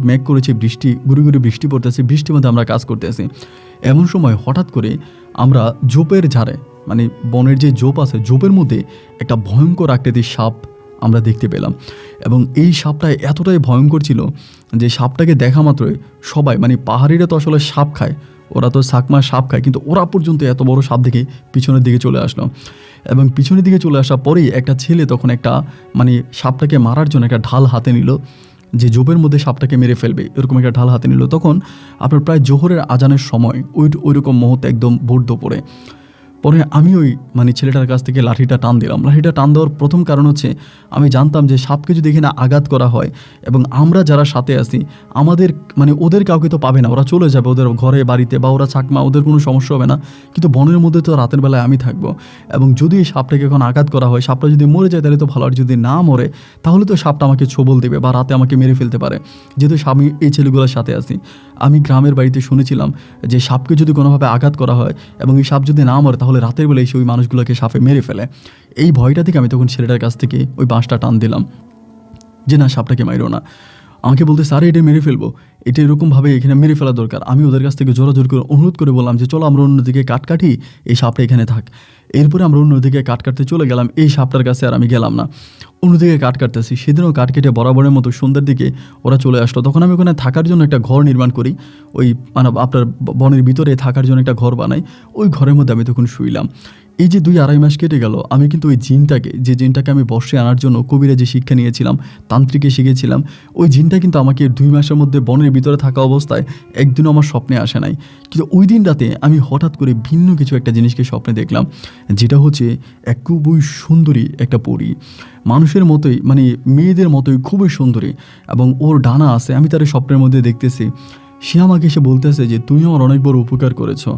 মেঘ করেছে, বৃষ্টি গুড়ি গুড়ি বৃষ্টি পড়তেছে, বৃষ্টির মধ্যে আমরা কাজ করতেছি। এমন সময় হঠাৎ করে আমরা জোপের ঝাড়ে, মানে বনের যে জোপ আছে, জোপের মধ্যে একটা ভয়ঙ্কর আকৃতির সাপ আমরা দেখতে পেলাম, এবং এই সাপটা এতটাই ভয়ঙ্কর ছিল যে সাপটাকে দেখা মাত্রই সবাই, মানে পাহাড়িরা তো আসলে সাপ খায়, ওরা তো সাকমা সাপ খায়, কিন্তু ওরা পর্যন্ত এত বড় সাপ দেখে পিছনের দিকে চলে আসলো। এবং পিছনের দিকে চলে আসার পরেই একটা ছেলে তখন একটা মানে সাপটাকে মারার জন্য একটা ঢাল হাতে নিল, যে জোপের মধ্যে সাপটাকে মেরে ফেলবে, এরকম একটা ঢাল হাতে নিল। তখন আপনার প্রায় জোহরের আজানের সময় ওই রকম মুহূর্তে একদম ভোর দুপুরে পরে আমি ওই মানে ছেলেটার কাছ থেকে লাঠিটা টান দিলাম। লাঠিটা টান দেওয়ার প্রথম কারণ হচ্ছে আমি জানতাম যে সাপকে যদি এখানে আঘাত করা হয় এবং আমরা যারা সাথে আছি আমাদের মানে ওদের কাউকে তো পাবে না, ওরা চলে যাবে ওদের ঘরে বাড়িতে বা ওরা চাকমা, ওদের কোনো সমস্যা হবে না। কিন্তু বনের মধ্যে তো রাতের বেলায় আমি থাকবো এবং যদি এই সাপটাকে এখন আঘাত করা হয়, সাপটা যদি মরে যায় তাহলে তো ভালো, আর যদি না মরে তাহলে তো সাপটা আমাকে ছোবল দেবে বা রাতে আমাকে মেরে ফেলতে পারে। যেহেতু আমি এই ছেলেগুলোর সাথে আছি, আমি গ্রামের বাড়িতে শুনেছিলাম যে সাপকে যদি কোনোভাবে আঘাত করা হয় এবং এই সাপ যদি না মরে তাহলে রাতের বেলায় এসে ওই মানুষগুলোকে সাপে মেরে ফেলে। এই ভয়টা থেকে আমি তখন ছেলেটার কাছ থেকে ওই বাঁশটা টান দিলাম যে না, সাপটাকে মাইরো না। আমাকে বলতে স্যার এটা মেরে ফেলবো, এটা এরকমভাবে এখানে মেরে ফেলা দরকার। আমি ওদের কাছ থেকে জোরাজোর করে অনুরোধ করে বললাম যে চলো আমরা অন্যদিকে কাট কাটি, এই সাপটা এখানে থাক। এরপরে আমরা অন্যদিকে কাট কাটতে চলে গেলাম, এই সাপটার কাছে আর আমি গেলাম না, অন্যদিকে কাট কাটতেছি। সেদিনও কাট কেটে বরাবরের মতো সন্ধ্যার দিকে ওরা চলে আসলো। তখন আমি ওখানে থাকার জন্য একটা ঘর নির্মাণ করি, ওই মানে আপনার বনের ভিতরে থাকার জন্য একটা ঘর বানাই। ওই ঘরের মধ্যে আমি তখন শুইলাম। এই যে 2-2.5 মাস কেটে গেল, আমি কিন্তু ওই জিনটাকে আমি বর্ষে আনার জন্য কবিরা যে শিক্ষা নিয়েছিলাম, তান্ত্রিকে শিখেছিলাম, ওই জিনটা কিন্তু আমাকে 2 মাসের মধ্যে বনের ভিতরে থাকা অবস্থায় একদিনও আমার স্বপ্নে আসে নাই। কিন্তু ওই দিন রাতে আমি হঠাৎ করে ভিন্ন কিছু একটা জিনিসকে স্বপ্নে দেখলাম, যেটা হচ্ছে এক খুবই সুন্দরী একটা পরী, মানুষের মতোই মানে মেয়েদের মতোই খুবই সুন্দরী, এবং ওর ডানা আছে। আমি তার স্বপ্নের মধ্যে দেখতেছি, সে আমাকে এসে বলতেছে যে তুমি আমার অনেক বড় উপকার করেছো,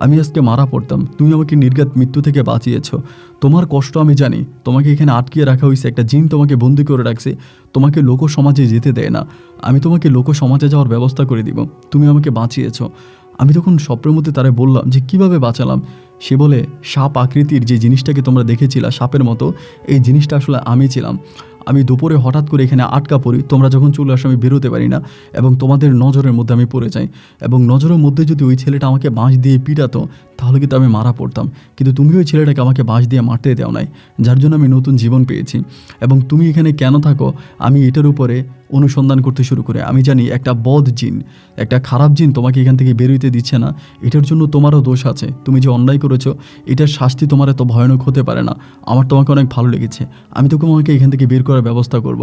আমি আজকে মারা পড়তাম, তুমি আমাকে নির্ঘাত মৃত্যু থেকে বাঁচিয়েছ। তোমার কষ্ট আমি জানি, তোমাকে এখানে আটকিয়ে রাখা হয়েছে, একটা জিন তোমাকে বন্দি করে রাখছে, তোমাকে লোক সমাজে যেতে দেয় না, আমি তোমাকে লোক সমাজে যাওয়ার ব্যবস্থা করে দিব, তুমি আমাকে বাঁচিয়েছ। আমি তখন স্বপ্নের মধ্যে তারে বললাম যে কিভাবে বাঁচালাম। সে বলে সাপ আকৃতির যে জিনিসটাকে তোমরা দেখেছিলা সাপের মতো, এই জিনিসটা আসলে আমি ছিলাম। আমি দুপুরে হঠাৎ করে এখানে আটকা পড়ি, তোমরা যখন চলে আসো আমি বেরোতে পারি না এবং তোমাদের নজরের মধ্যে আমি পড়ে যাই, এবং নজরের মধ্যে যদি ওই ছেলেটা আমাকে বাঁশ দিয়ে পিটাতো তাহলে কিন্তু আমি মারা পড়তাম। কিন্তু তুমি ওই ছেলেটাকে আমাকে বাঁশ দিয়ে মারতে দেও নাই, যার জন্য আমি নতুন জীবন পেয়েছি। এবং তুমি এখানে কেন থাকো আমি এটার উপরে অনুসন্ধান করতে শুরু করে আমি জানি একটা বদ জিন, একটা খারাপ জিন তোমাকে এখান থেকে বেরোতে দিচ্ছে না। এটার জন্য তোমারও দোষ আছে, তুমি যে অন্যায় করেছো এটার শাস্তি তোমার এত ভয়ানক হতে পারে না। আমার তোমাকে অনেক ভালো লেগেছে, আমি তোকে আমাকে এখান থেকে বের করার ব্যবস্থা করব।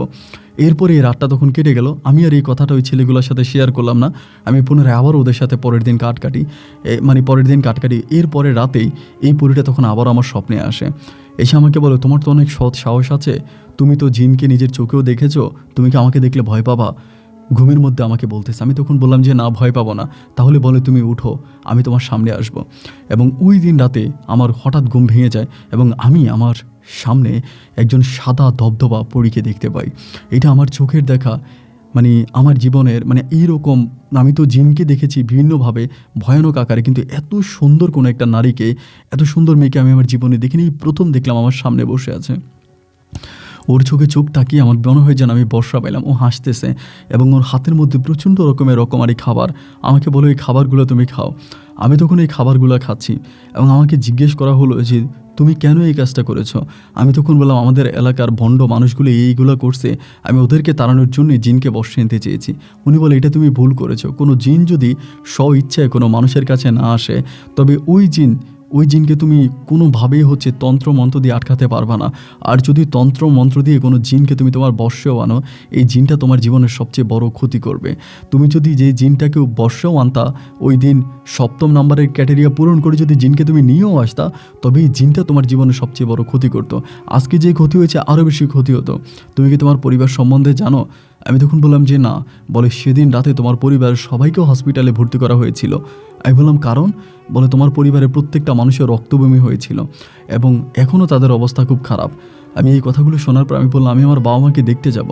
এরপরে এই রাতটা তখন কেটে গেল। আমি আর এই কথাটা ওই ছেলেগুলোর সাথে শেয়ার করলাম না। আমি পুনরায় আবার ওদের সাথে পরের দিন কাটি। এর পরের রাতেই এই পরীটা তখন আবার আমার স্বপ্নে আসে, এসে আমাকে বলো তোমার তো অনেক সৎ সাহস আছে, তুমি তো জিনকে নিজের চোখেও দেখেছো, তুমি কি আমাকে দেখলে ভয় পাবা? ঘুমের মধ্যে আমাকে বলতেছে। আমি তখন বললাম যে না, ভয় পাবো না। তাহলে বলে তুমি উঠো, আমি তোমার সামনে আসবো। এবং ওই দিন রাতে আমার হঠাৎ ঘুম ভেঙে যায় এবং আমি আমার সামনে একজন সাদা ধবধবা পরীকে দেখতে পাই। এটা আমার চোখের দেখা, মানে আমার জীবনের মানে এইরকম, আমি তো জিনকে দেখেছি বিভিন্নভাবে ভয়ানক আকারে, কিন্তু এত সুন্দর কোনো একটা নারীকে, এত সুন্দর মেয়েকে আমি আমার জীবনে দেখিনি। এই প্রথম দেখলাম আমার সামনে বসে আছে। ওর চোখে চোখ তাকিয়ে আমার মনে হয় যেন আমি বর্ষা পাইলাম। ও হাসতেছে এবং ওর হাতের মধ্যে প্রচণ্ড রকমের রকমারি খাবার, আমাকে বলো এই খাবারগুলো তুমি খাও। আমি তখন এই খাবারগুলো খাচ্ছি এবং আমাকে জিজ্ঞেস করা হলো যে তুমি কেন এই কাজটা করেছো। আমি তখন বললাম আমাদের এলাকার ভণ্ড মানুষগুলো এইগুলো করছে, আমি ওদেরকে তাড়ানোর জন্য জিনকে বর্ষে নিতে চেয়েছি। উনি বলে এটা তুমি ভুল করেছো, কোনো জিন যদি স্ব ইচ্ছায় কোনো মানুষের কাছে না আসে তবে ওই জিনকে তুমি কোনোভাবেই হচ্ছে তন্ত্র মন্ত্র দিয়ে আটকাতে পারবা না। আর যদি তন্ত্র মন্ত্র দিয়ে কোনো জিনকে তুমি তোমার বর্ষেও আনো, এই জিনটা তোমার জীবনের সবচেয়ে বড় ক্ষতি করবে। তুমি যদি যে জিনটাকেও বর্ষেও আনতা, ওই দিন 7ম নাম্বারের ক্যাটেরিয়া পূরণ করে যদি জিনকে তুমি নিয়েও আসতা, তবে এই জিনটা তোমার জীবনের সবচেয়ে বড় ক্ষতি করতো। আজকে যে ক্ষতি হয়েছে আরও বেশি ক্ষতি হতো। তুমি কি তোমার পরিবার সম্বন্ধে জানো? আমি তখন বললাম যে না। বলে সেদিন রাতে তোমার পরিবারের সবাইকেও হসপিটালে ভর্তি করা হয়েছিল। আমি বললাম কারণ? বলে তোমার পরিবারের প্রত্যেকটা মানুষের রক্তবমি হয়েছিল এবং এখনও তাদের অবস্থা খুব খারাপ। আমি এই কথাগুলো শোনার পর আমি বললাম আমি আমার বাবা মাকে দেখতে যাব।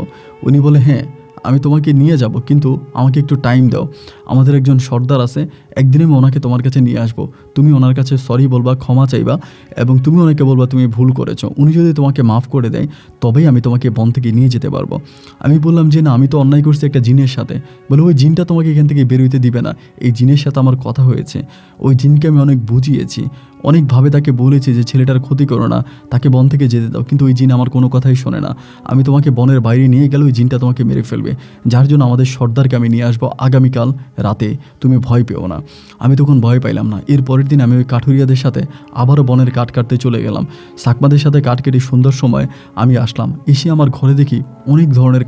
উনি বলে হ্যাঁ আমি তোমাকে নিয়ে যাব, কিন্তু আমাকে একটু টাইম দাও। আমাদের একজন সর্দার আছে, একদিনে আমি ওনাকে তোমার কাছে নিয়ে আসবো। তুমি ওনার কাছে সরি বলবা, ক্ষমা চাইবা এবং তুমি ওনাকে বলবা তুমি ভুল করেছো। উনি যদি তোমাকে মাফ করে দেয় তবেই আমি তোমাকে বন থেকে নিয়ে যেতে পারবো। আমি বললাম যে না, আমি তো অন্যায় করছি একটা জিনের সাথে। বলে ওই জিনটা তোমাকে এখান থেকে বেরোতে দিবে না, এই জিনের সাথে আমার কথা হয়েছে। ওই জিনকে আমি অনেক বুঝিয়েছি, অনেকভাবে তাকে বলেছি যে ছেলেটার ক্ষতি করো না, তাকে বন থেকে যেতে দাও, কিন্তু ওই জিন আমার কোনো কথাই শোনে না। আমি তোমাকে বনের বাইরে নিয়ে গেলে ওই জিনটা তোমাকে মেরে ফেলবে, যার জন্য আমাদের সর্দারকে আমি নিয়ে আসবো আগামীকাল রাতে, তুমি ভয় পেও না। আমি তখন ভয় পাইলাম না। এর পরের দিন আমি ওই কাঠুরিয়াদের সাথে আবারও বনের কাঠ কাটতে চলে গেলাম। সাকমাদের সাথে কাঠ কেটে সুন্দর সময় আমি আসলাম। এসে আমার ঘরে দেখি অনেক ধরনের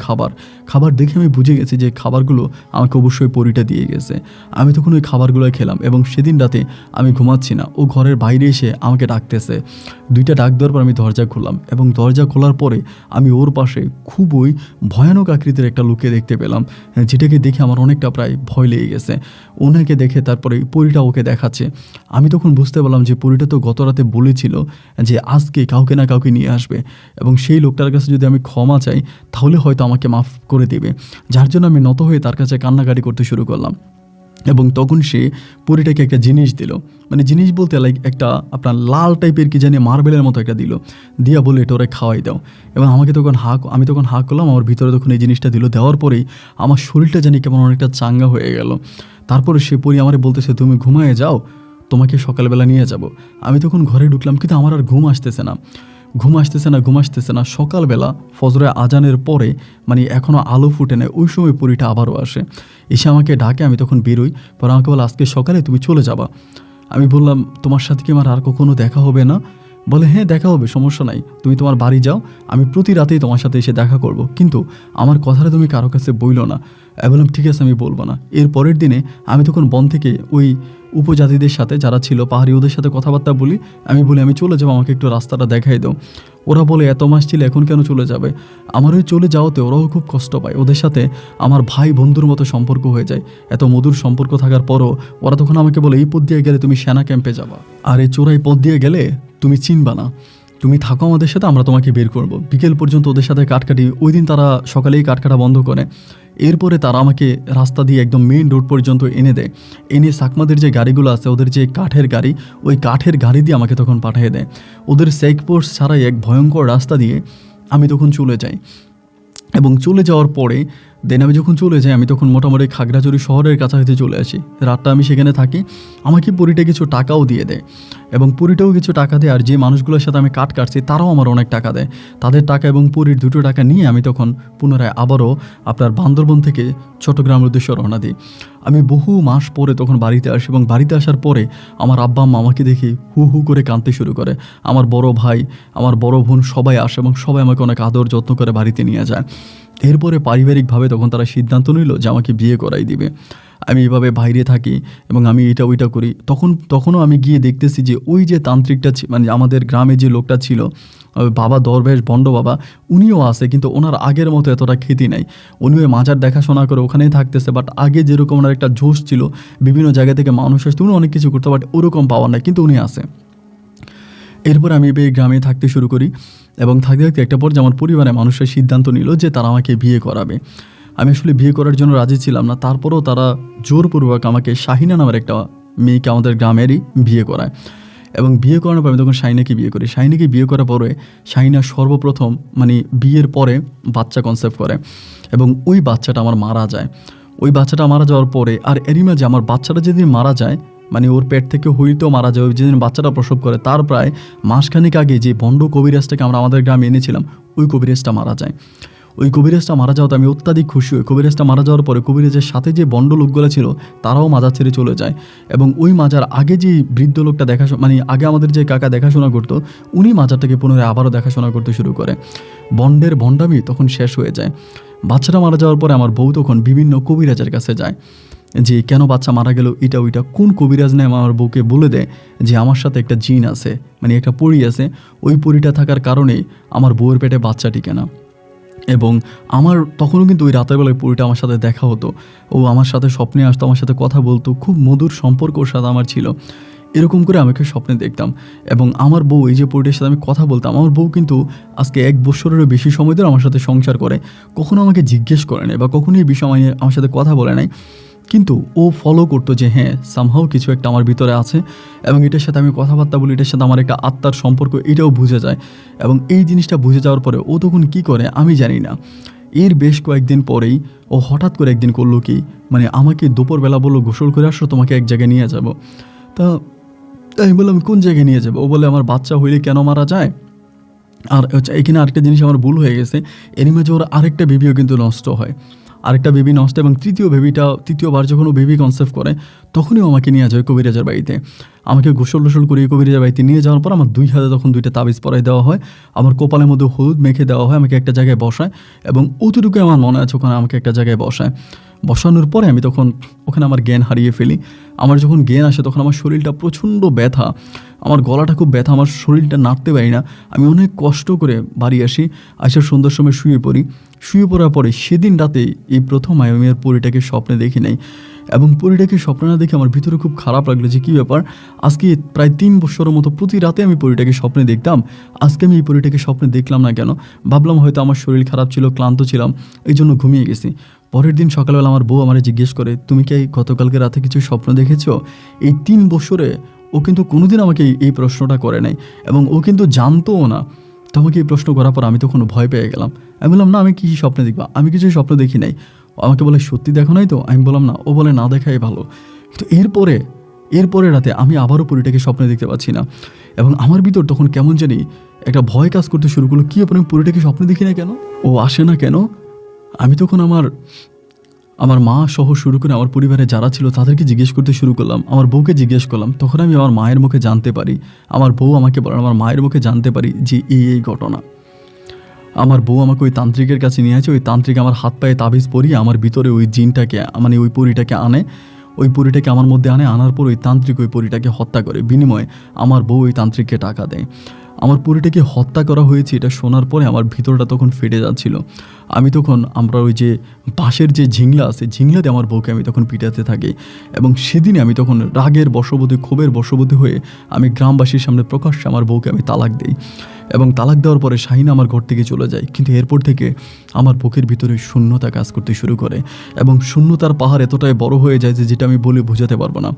খাবার দেখে আমি বুঝে গেছি যে খাবারগুলো আমাকে অবশ্যই পরীটা দিয়ে গেছে। আমি তখন ওই খাবারগুলো খেলাম এবং সেদিন রাতে আমি ঘুমাচ্ছি না, ও ঘরের বাইরে এসে আমাকে ডাকতেছে। 2টা ডাক দেওয়ার পর আমি দরজা খুললাম এবং দরজা খোলার পরে আমি ওর পাশে খুবই ভয়ানক আকৃতির একটা লোককে দেখতে পেলাম, যেটাকে দেখে আমার অনেকটা প্রায় ভয় লেগে গেছে। ওনাকে দেখে তারপরে পরীটা ওকে দেখাচ্ছে। আমি তখন বুঝতে পারলাম যে পরীটা তো গত রাতে বলেছিল যে আজকে কাউকে না কাউকে নিয়ে আসবে এবং সেই লোকটার কাছে যদি আমি ক্ষমা চাই তাহলে হয়তো আমাকে মাফ করে দেবে, যার জন্য আমি নত হয়ে তার কাছে কান্নাকাটি করতে শুরু করলাম। এবং তখন সে পরীটাকে একটা জিনিস দিল, মানে জিনিস বলতে লাইক একটা আপনার লাল টাইপের কি জানি মার্বেলের মতো একটা দিল, দিয়া বলে এটা ওরা খাওয়াই দাও। এবং আমি তখন হাঁ করলাম, আমার ভিতরে তখন এই জিনিসটা দিল। দেওয়ার পরেই আমার শরীরটা জানি কেমন অনেকটা চাঙ্গা হয়ে গেল। তারপরে সে পরী আমারে বলতেছে তুমি ঘুমায়ে যাও, তোমাকে সকালবেলা নিয়ে যাব। আমি তখন ঘরে ঢুকলাম, কিন্তু আমার আর ঘুম আসতেছে না। সকালবেলা ফজরের আজানের পরে, মানে এখনও আলো ফুটে নেয়, ওই সময় পরীটা আবারও আসে, এসে আমাকে ডাকে। আমি তখন বেরোই, পরে আমাকে বলে আজকে সকালে তুমি চলে যাবা। আমি বললাম তোমার সাথে কি আমার আর কখনো দেখা হবে না? বলে হ্যাঁ দেখা হবে, সমস্যা নাই, তুমি তোমার বাড়ি যাও, আমি প্রতি রাতেই তোমার সাথে এসে দেখা করব, কিন্তু আমার কথাটা তুমি কারো কাছে বইলো না। আমি বললাম ঠিক আছে, আমি বলবো না। এর পরের দিনে আমি তখন বন থেকে ওই উপজাতিদের সাথে যারা ছিল পাহাড়ি, ওদের সাথে কথাবার্তা বলি। আমি বলি আমি চলে যাবো, আমাকে একটু রাস্তাটা দেখাই দাও। ওরা বলে এত মাস ছিল, এখন কেন চলে যাবে? আমার ওই চলে যাওয়াতে ওরাও খুব কষ্ট পায়, ওদের সাথে আমার ভাই বন্ধুর মতো সম্পর্ক হয়ে যায়। এত মধুর সম্পর্ক থাকার পরও ওরা তখন আমাকে বলে এই পথ দিয়ে গেলে তুমি সেনা ক্যাম্পে যাবা, আর এই চোরাই পথ দিয়ে গেলে তুমি চিনবা না, তুমি থাকো আমাদের সাথে, আমরা তোমাকে বের করব। বিকেল পর্যন্ত ওদের সাথে কাটকাটি। ওই দিন তারা সকালেই কাটকাটা বন্ধ করে। এরপরে তারা আমাকে রাস্তা দিয়ে একদম মেইন রোড পর্যন্ত এনে দেয়। এনে সাকমাদের যে গাড়িগুলো আছে, ওদের যে কাঠের গাড়ি, ওই কাঠের গাড়ি দিয়ে আমাকে তখন পাঠিয়ে দেয়। ওদের চেকপোস্ট ছাড়াই এক ভয়ঙ্কর রাস্তা দিয়ে আমি তখন চলে যাই। এবং চলে যাওয়ার পরে আমি যখন চলে যাই, আমি তখন মোটামুটি খাগড়াছড়ি শহরের কাছাকাছি চলে আসি। রাতটা আমি সেখানে থাকি। আমাকে পরীটা কিছু টাকাও দিয়ে দেয় এবং পরীটাও কিছু টাকা দেয়। আর যে মানুষগুলোর সাথে আমি কাটছি তারাও আমার অনেক টাকা দেয়। তাদের টাকা এবং পরীর 2টো টাকা নিয়ে আমি তখন পুনরায় আবারও আপনার বান্দরবন থেকে চট্টগ্রামের উদ্দেশ্যে রওনা দিই। আমি বহু মাস পরে তখন বাড়িতে আসি এবং বাড়িতে আসার পরে আমার আব্বা আম্মা আমাকে দেখে হু হু করে কাঁদতে শুরু করে। আমার বড় ভাই, আমার বড় বোন সবাই আসে এবং সবাই আমাকে অনেক আদর যত্ন করে বাড়িতে নিয়ে যায়। এরপরে পারিবারিকভাবে তখন তারা সিদ্ধান্ত নিল যে আমাকে বিয়ে করাই দিবে। আমি এভাবে বাইরে থাকি এবং আমি এটা ওইটা করি। তখনও আমি গিয়ে দেখতেছি যে ওই যে তান্ত্রিকটা মানে আমাদের গ্রামে যে লোকটা ছিল, বাবা দরবেশ বন্ড বাবা, উনিও আছে, কিন্তু ওনার আগের মতো এতটা খ্যাতি নাই। উনি ওই মাজার দেখাশোনা করে ওখানেই থাকতেছে, বাট আগে যেরকম ওনার একটা জোশ ছিল, বিভিন্ন জায়গা থেকে মানুষ আসতো, উনি অনেক কিছু করতে, বাট ওরকম পাওয়ার নাই, কিন্তু উনি আছে। এরপর আমি এই গ্রামে থাকতে শুরু করি এবং থাকতে থাকতে একটা পর্যায়ে আমার পরিবারের মানুষের সিদ্ধান্ত নিল যে তারা আমাকে বিয়ে করাবে। আমি আসলে বিয়ে করার জন্য রাজি ছিলাম না, তারপরেও তারা জোরপূর্বক আমাকে শাহিনা নামের একটা মেয়েকে আমাদের গ্রামেরই বিয়ে করায়। এবং বিয়ে করানোর পর আমি তখন শাহিনাকে বিয়ে করি। শাহিনাকে বিয়ে করার পরে শাহিনা সর্বপ্রথম মানে বিয়ের পরে বাচ্চা কনসেপ্ট করে এবং ওই বাচ্চাটা আমার মারা যায়। ওই বাচ্চাটা মারা যাওয়ার পরে আর এরই মাঝে আমার বাচ্চাটা যেদিন মারা যায়, মানে ওর পেট থেকে হইতেও মারা যায়, ওই যেদিন বাচ্চাটা প্রসব করে তার প্রায় মাসখানেক আগে যে ভণ্ড কবিরাজটাকে আমরা আমাদের গ্রামে এনেছিলাম, ওই কবিরাজটা মারা যায়। ওই কবিরাজটা মারা যাওয়াতে আমি অত্যাধিক খুশি হই। কবিরাজটা মারা যাওয়ার পরে কবিরাজের সাথে যে বন্ড লোকগুলো ছিল তারাও মাজার ছেড়ে চলে যায় এবং ওই মাজার আগে যে বৃদ্ধ লোকটা মানে আগে আমাদের যে কাকা দেখাশোনা করতো, উনি মাজারটাকে পুনরায় আবারও দেখাশোনা করতে শুরু করে। বন্ডের ভণ্ডামি তখন শেষ হয়ে যায়। বাচ্চাটা মারা যাওয়ার পরে আমার বউ তখন বিভিন্ন কবিরাজের কাছে যায় যে কেন বাচ্চা মারা গেল, এটা ওইটা। কোন কবিরাজ নেয় আমার বউকে বলে দেয় যে আমার সাথে একটা জিন আছে, মানে একটা পরী আছে, ওই পরীটা থাকার কারণেই আমার বউয়ের পেটে বাচ্চা টিকে না। এবং আমার তখনও কিন্তু ওই রাতের বেলায় পরীটা আমার সাথে দেখা হতো, ও আমার সাথে স্বপ্নে আসতো, আমার সাথে কথা বলতো, খুব মধুর সম্পর্ক ওর সাথে আমার ছিল। এরকম করে আমাকে স্বপ্নে দেখতাম এবং আমার বউ এই যে পরীটার সাথে আমি কথা বলতাম, আমার বউ কিন্তু আজকে 1 বছরেরও বেশি সময় ধরে আমার সাথে সংসার করে, কখনো আমাকে জিজ্ঞেস করে নাই বা কখনো এই বিষয় আমার সাথে কথা বলে নাই, কিন্তু ও ফলো করতো যে হ্যাঁ সামহাও কিছু একটা আমার ভিতরে আছে এবং এটার সাথে আমি কথাবার্তা বলি, এটার সাথে আমার একটা আত্মার সম্পর্ক, এটাও বুঝে যায়। এবং এই জিনিসটা বুঝে যাওয়ার পরে ও তখন কী করে আমি জানি না। এর বেশ কয়েকদিন পরেই ও হঠাৎ করে একদিন করলো কি, মানে আমাকে দুপুরবেলা বললো গোসল করে আসো, তোমাকে এক জায়গায় নিয়ে যাব। তা আমি বললাম কোন জায়গায় নিয়ে যাবো? ও বলে আমার বাচ্চা হইলে কেন মারা যায়। আর এখানে আরেকটা জিনিস আমার ভুল হয়ে গেছে, এর মাঝে ওর আরেকটা বেবিও কিন্তু নষ্ট হয়, আরেকটা বেবি নষ্ট, এবং তৃতীয়বার যখন ও বেবি কনসেপ্ট করে তখনই আমাকে নিয়ে যায় কবিরাজের বাড়িতে। আমাকে গোসল টোসল করিয়ে কবিরাজের বাড়িতে নিয়ে যাওয়ার পর আমার 2 হাতে তখন 2টা তাবিজ পরাই দেওয়া হয়, আমার কপালের মধ্যে হলুদ মেখে দেওয়া হয়, আমাকে একটা জায়গায় বসায় এবং অতটুকু আমার মনে আছে ওখানে আমাকে একটা জায়গায় বসানোর পরে আমি তখন ওখানে আমার জ্ঞান হারিয়ে ফেলি। আমার যখন জ্ঞান আসে তখন আমার শরীরটা প্রচণ্ড ব্যথা, আমার গলাটা খুব ব্যথা, আমার শরীরটা নাড়তে পারি না। আমি অনেক কষ্ট করে বাড়ি আসি, আসার সন্ধ্যার সময় শুয়ে পড়ার পরে সেদিন রাতে এই প্রথম আমি আর পরীটাকে স্বপ্নে দেখি নাই। এবং পরীটাকে স্বপ্ন না দেখে আমার ভিতরে খুব খারাপ লাগলো যে কী ব্যাপার, আজকে প্রায় 3 বছরের মতো প্রতি রাতে আমি পরীটাকে স্বপ্নে দেখতাম, আজকে আমি এই পরীটাকে স্বপ্নে দেখলাম না কেন? ভাবলাম হয়তো আমার শরীর খারাপ ছিল, ক্লান্ত ছিলাম, এই জন্য ঘুমিয়ে গেছি। পরের দিন সকালবেলা আমার বউ আমারে জিজ্ঞেস করে, তুমি কি গতকালকে রাতে কিছু স্বপ্ন দেখেছো? এই 3 বছরে ও কিন্তু কোনোদিন আমাকে এই প্রশ্নটা করে নাই এবং ও কিন্তু জানতোও না। তো আমাকে এই প্রশ্ন করার পর আমি তখন ভয় পেয়ে গেলাম। আমি বললাম, না আমি কী স্বপ্নে দেখবা, আমি কিছু স্বপ্ন দেখি নাই। আমাকে বলে, সত্যি দেখো নাই তো? আমি বললাম না। ও বলে, না দেখাই ভালো। তো এরপরে রাতে আমি আবারও পরীটাকে স্বপ্নে দেখতে পাচ্ছি না এবং আমার ভিতর তখন কেমন জানি একটা ভয় কাজ করতে শুরু করলো। কী ব্যাপার, আমি পরীটাকে স্বপ্নে দেখি না কেন, ও আসে না কেন? আমি তখন আমার মা সহ শুরু করে আমার পরিবারে যারা ছিল তাদেরকে জিজ্ঞেস করতে শুরু করলাম, আমার বউকে জিজ্ঞেস করলাম। তখন আমি আমার মায়ের মুখে জানতে পারি, আমার বউ আমাকে বলেন, আমার মায়ের মুখে জানতে পারি যে এই ঘটনা। আমার বউ আমাকে ওই তান্ত্রিকের কাছে নিয়ে আছে, ওই তান্ত্রিক আমার হাত পায়ে তাবিজ পরিয়ে আমার ভিতরে ওই জিনটাকে মানে ওই পরীটাকে আনে, ওই পরীটাকে আমার মধ্যে আনার পর ওই তান্ত্রিক ওই পরীটাকে হত্যা করে। বিনিময়ে আমার বউ ওই তান্ত্রিককে টাকা দেয়। আমার পরীটাকে হত্যা করা হয়েছে এটা শোনার পরে আমার ভিতরটা তখন ফেটে যাচ্ছিল। আমি তখন আমরা ওই যে বাঁশের যে ঝিংলা আছে, ঝিংলাতে আমার বউকে আমি তখন পিটাতে থাকি এবং সেদিনে আমি তখন রাগের বশবর্তী, ক্ষোভের বশবর্তী হয়ে আমি গ্রামবাসীর সামনে প্রকাশ্যে আমার বউকে আমি তালাক দিই এবং তালাক দেওয়ার পরে শাহিনা আমার ঘর থেকে চলে যায়। কিন্তু এরপর থেকে আমার বুকের ভিতরে শূন্যতা কাজ করতে শুরু করে এবং শূন্যতার পাহাড় এতটাই বড় হয়ে যায় যে যেটা আমি বলে বোঝাতে পারবো না।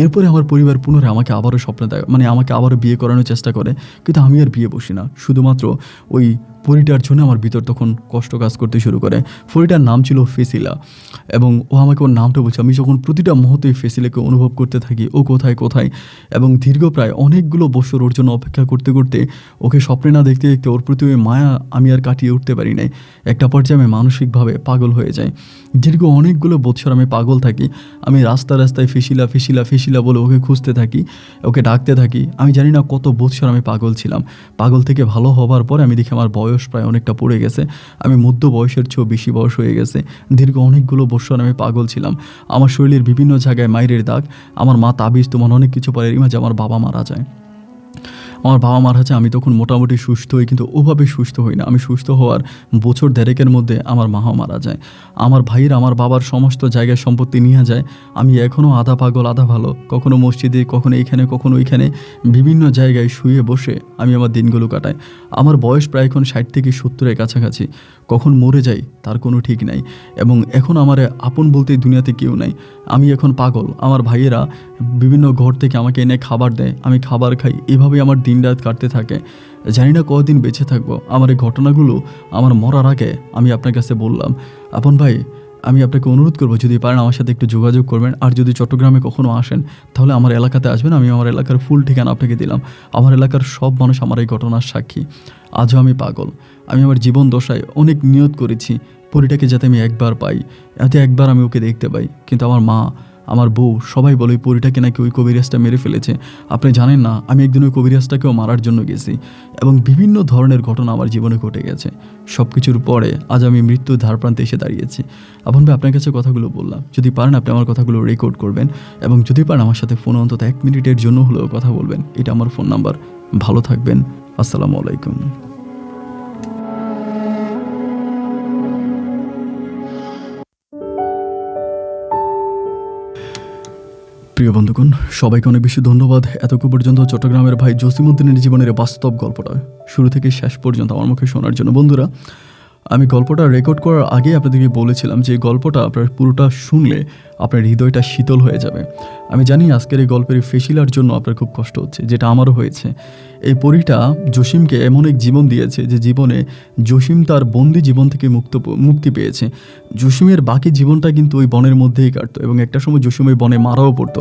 এরপরে আমার পরিবার পুনরায় আমাকে আবারও স্বপ্নে দেয়, মানে আমাকে আবারও বিয়ে করানোর চেষ্টা করে, কিন্তু আমি আর বিয়ে বসি না। শুধুমাত্র ওই পরীটার জন্য আমার ভিতর তখন কষ্ট কাজ করতে শুরু করে। পরীটার নাম ছিল ফেসিলা এবং ও আমাকে ওর নামটা বলছে। আমি যখন প্রতিটা মুহূর্তে ফেসিলাকে অনুভব করতে থাকি, ও কোথায় এবং দীর্ঘ প্রায় অনেকগুলো বছর ওর জন্য অপেক্ষা করতে করতে ওকে স্বপ্নে না দেখতে দেখতে ওর প্রতি ওই মায়া আমি আর কাটিয়ে উঠতে পারি নাই। একটা পর্যায়ে আমি মানসিকভাবে পাগল হয়ে যাই। দীর্ঘ অনেকগুলো বছর আমি পাগল থাকি। আমি রাস্তায় ফেসিলা বলে ওকে খুঁজতে থাকি, ওকে ডাকতে থাকি। আমি জানি না কত বছর আমি পাগল ছিলাম। পাগল থেকে ভালো হবার পরে আমি দেখি আমার বয়স প্রায় অনেকটা পড়ে গেছে, আমি মধ্য বয়সের চেয়েও বেশি বয়স হয়ে গেছে। দীর্ঘ অনেকগুলো বছর আমি পাগল ছিলাম। আমার শরীরের বিভিন্ন জায়গায় মায়ের দাগ, আমার মা তাবিজ তোমার অনেক কিছু পরে মাঝে আমার বাবা মারা যায়। আমি তখন মোটামুটি সুস্থ হই, কিন্তু ওভাবে সুস্থ হই না। আমি সুস্থ হওয়ার বছর দেড়েকের মধ্যে আমার মাও মারা যায়। আমার ভাইয়ের আমার বাবার সমস্ত জায়গায় সম্পত্তি নিয়ে যায়। আমি এখনও আধা পাগল আধা ভালো, কখনো মসজিদে, কখনো এইখানে, কখনো ওইখানে, বিভিন্ন জায়গায় শুয়ে বসে আমি আমার দিনগুলো কাটাই। আমার বয়স প্রায় এখন 60 থেকে 70-এর কাছাকাছি। কখন মরে যাই তার কোনো ঠিক নাই এবং এখন আমার আপন বলতে দুনিয়াতে কেউ নাই। আমি এখন পাগল। আমার ভাইয়েরা বিভিন্ন ঘর থেকে আমাকে এনে খাবার দেয়, আমি খাবার খাই, এভাবেই আমার দিন রাত কাটতে থাকে। জানি না কতদিন বেঁচে থাকবো। আমার এই ঘটনাগুলো আমার মরার আগে আমি আপনার কাছে বললাম। আপন ভাই, আমি আপনাকে অনুরোধ করবো যদি পারেন আমার সাথে একটু যোগাযোগ করবেন, আর যদি চট্টগ্রামে কখনো আসেন তাহলে আমার এলাকাতে আসবেন। আমি আমার এলাকার ফুল ঠিকানা আপনাকে দিলাম। আমার এলাকার সব মানুষ আমার এই ঘটনার সাক্ষী। আজও আমি পাগল। আমি আমার জীবন দশায় অনেক নিয়ত করেছি পরীটাকে যাতে আমি একবার পাই, যাতে একবার আমি ওকে দেখতে পাই, কিন্তু আমার মা, আমার বউ সবাই বলে ওই পরীটাকে নাকি ওই কবিরাজটা মেরে ফেলেছে। আপনি জানেন না, আমি একদিন ওই কবিরাজটাকেও মারার জন্য গেছি এবং বিভিন্ন ধরনের ঘটনা আমার জীবনে ঘটে গেছে। সব কিছুর পরে আজ আমি মৃত্যুর ধারপ্রান্তে এসে দাঁড়িয়েছি। আপন ভাই, আপনার কাছে কথাগুলো বললাম, যদি পারেন আপনি আমার কথাগুলো রেকর্ড করবেন এবং যদি পারেন আমার সাথে ফোনে অন্তত 1 মিনিটের জন্য হলেও কথা বলবেন। এটা আমার ফোন নাম্বার। ভালো থাকবেন। আসসালামু আলাইকুম। প্রিয় বন্ধুগণ, সবাইকে অনেক বেশি ধন্যবাদ। এতক্ষণ পর্যন্ত চট্টগ্রামের ভাই জসিমউদ্দিনের জীবনের বাস্তব গল্পটা শুরু থেকে শেষ পর্যন্ত আমার মুখে শোনার জন্য। বন্ধুরা, আমি গল্পটা রেকর্ড করার আগে আপনাদেরকে বলেছিলাম যে গল্পটা আপনার পুরোটা শুনলে আপনার হৃদয়টা শীতল হয়ে যাবে। আমি জানি আজকের এই গল্পের ফেসিলার জন্য আপনার খুব কষ্ট হচ্ছে, যেটা আমারও হয়েছে। এই পরীটা জসিমকে এমন এক জীবন দিয়েছে যে জীবনে জসিম তার বন্দি জীবন থেকে মুক্তি পেয়েছে। জসিমের বাকি জীবনটা কিন্তু ওই বনের মধ্যেই কাটতো এবং একটা সময় জসিম ওই বনে মারাও পড়তো,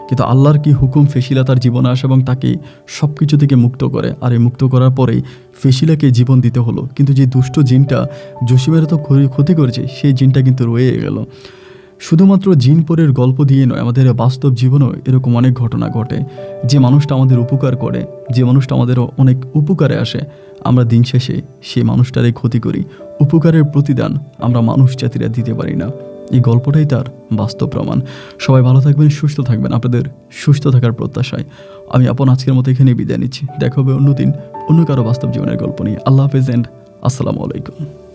কিন্তু আল্লাহর কি হুকুম, ফেসিলা তার জীবনে আসে এবং তাকে সব কিছু থেকে মুক্ত করে। আর এই মুক্ত করার পরেই ফেসিলাকে জীবন দিতে হলো, কিন্তু যে দুষ্ট জিনটা জসিমের এত ক্ষতি করেছে সেই জিনটা কিন্তু রয়ে গেল। শুধুমাত্র জিনপরের গল্প দিয়ে নয়, আমাদের বাস্তব জীবনেও এরকম অনেক ঘটনা ঘটে। যে মানুষটা আমাদের উপকার করে, যে মানুষটা আমাদের অনেক উপকারে আসে, আমরা দিন শেষে সেই মানুষটারই ক্ষতি করি। উপকারের প্রতিদান আমরা মানুষ জাতিরা দিতে পারি না। এই গল্পটাই তার বাস্তব প্রমাণ। সবাই ভালো থাকবেন, সুস্থ থাকবেন, আপনাদের সুস্থ থাকার প্রত্যাশায় আমি আপন আজকের মতো এখানেই বিদায় নিচ্ছি। দেখা হবে অন্যদিন অন্য কারো বাস্তব জীবনের গল্প নিয়ে। আল্লাহ হাফেজ এন্ড আসসালামু আলাইকুম।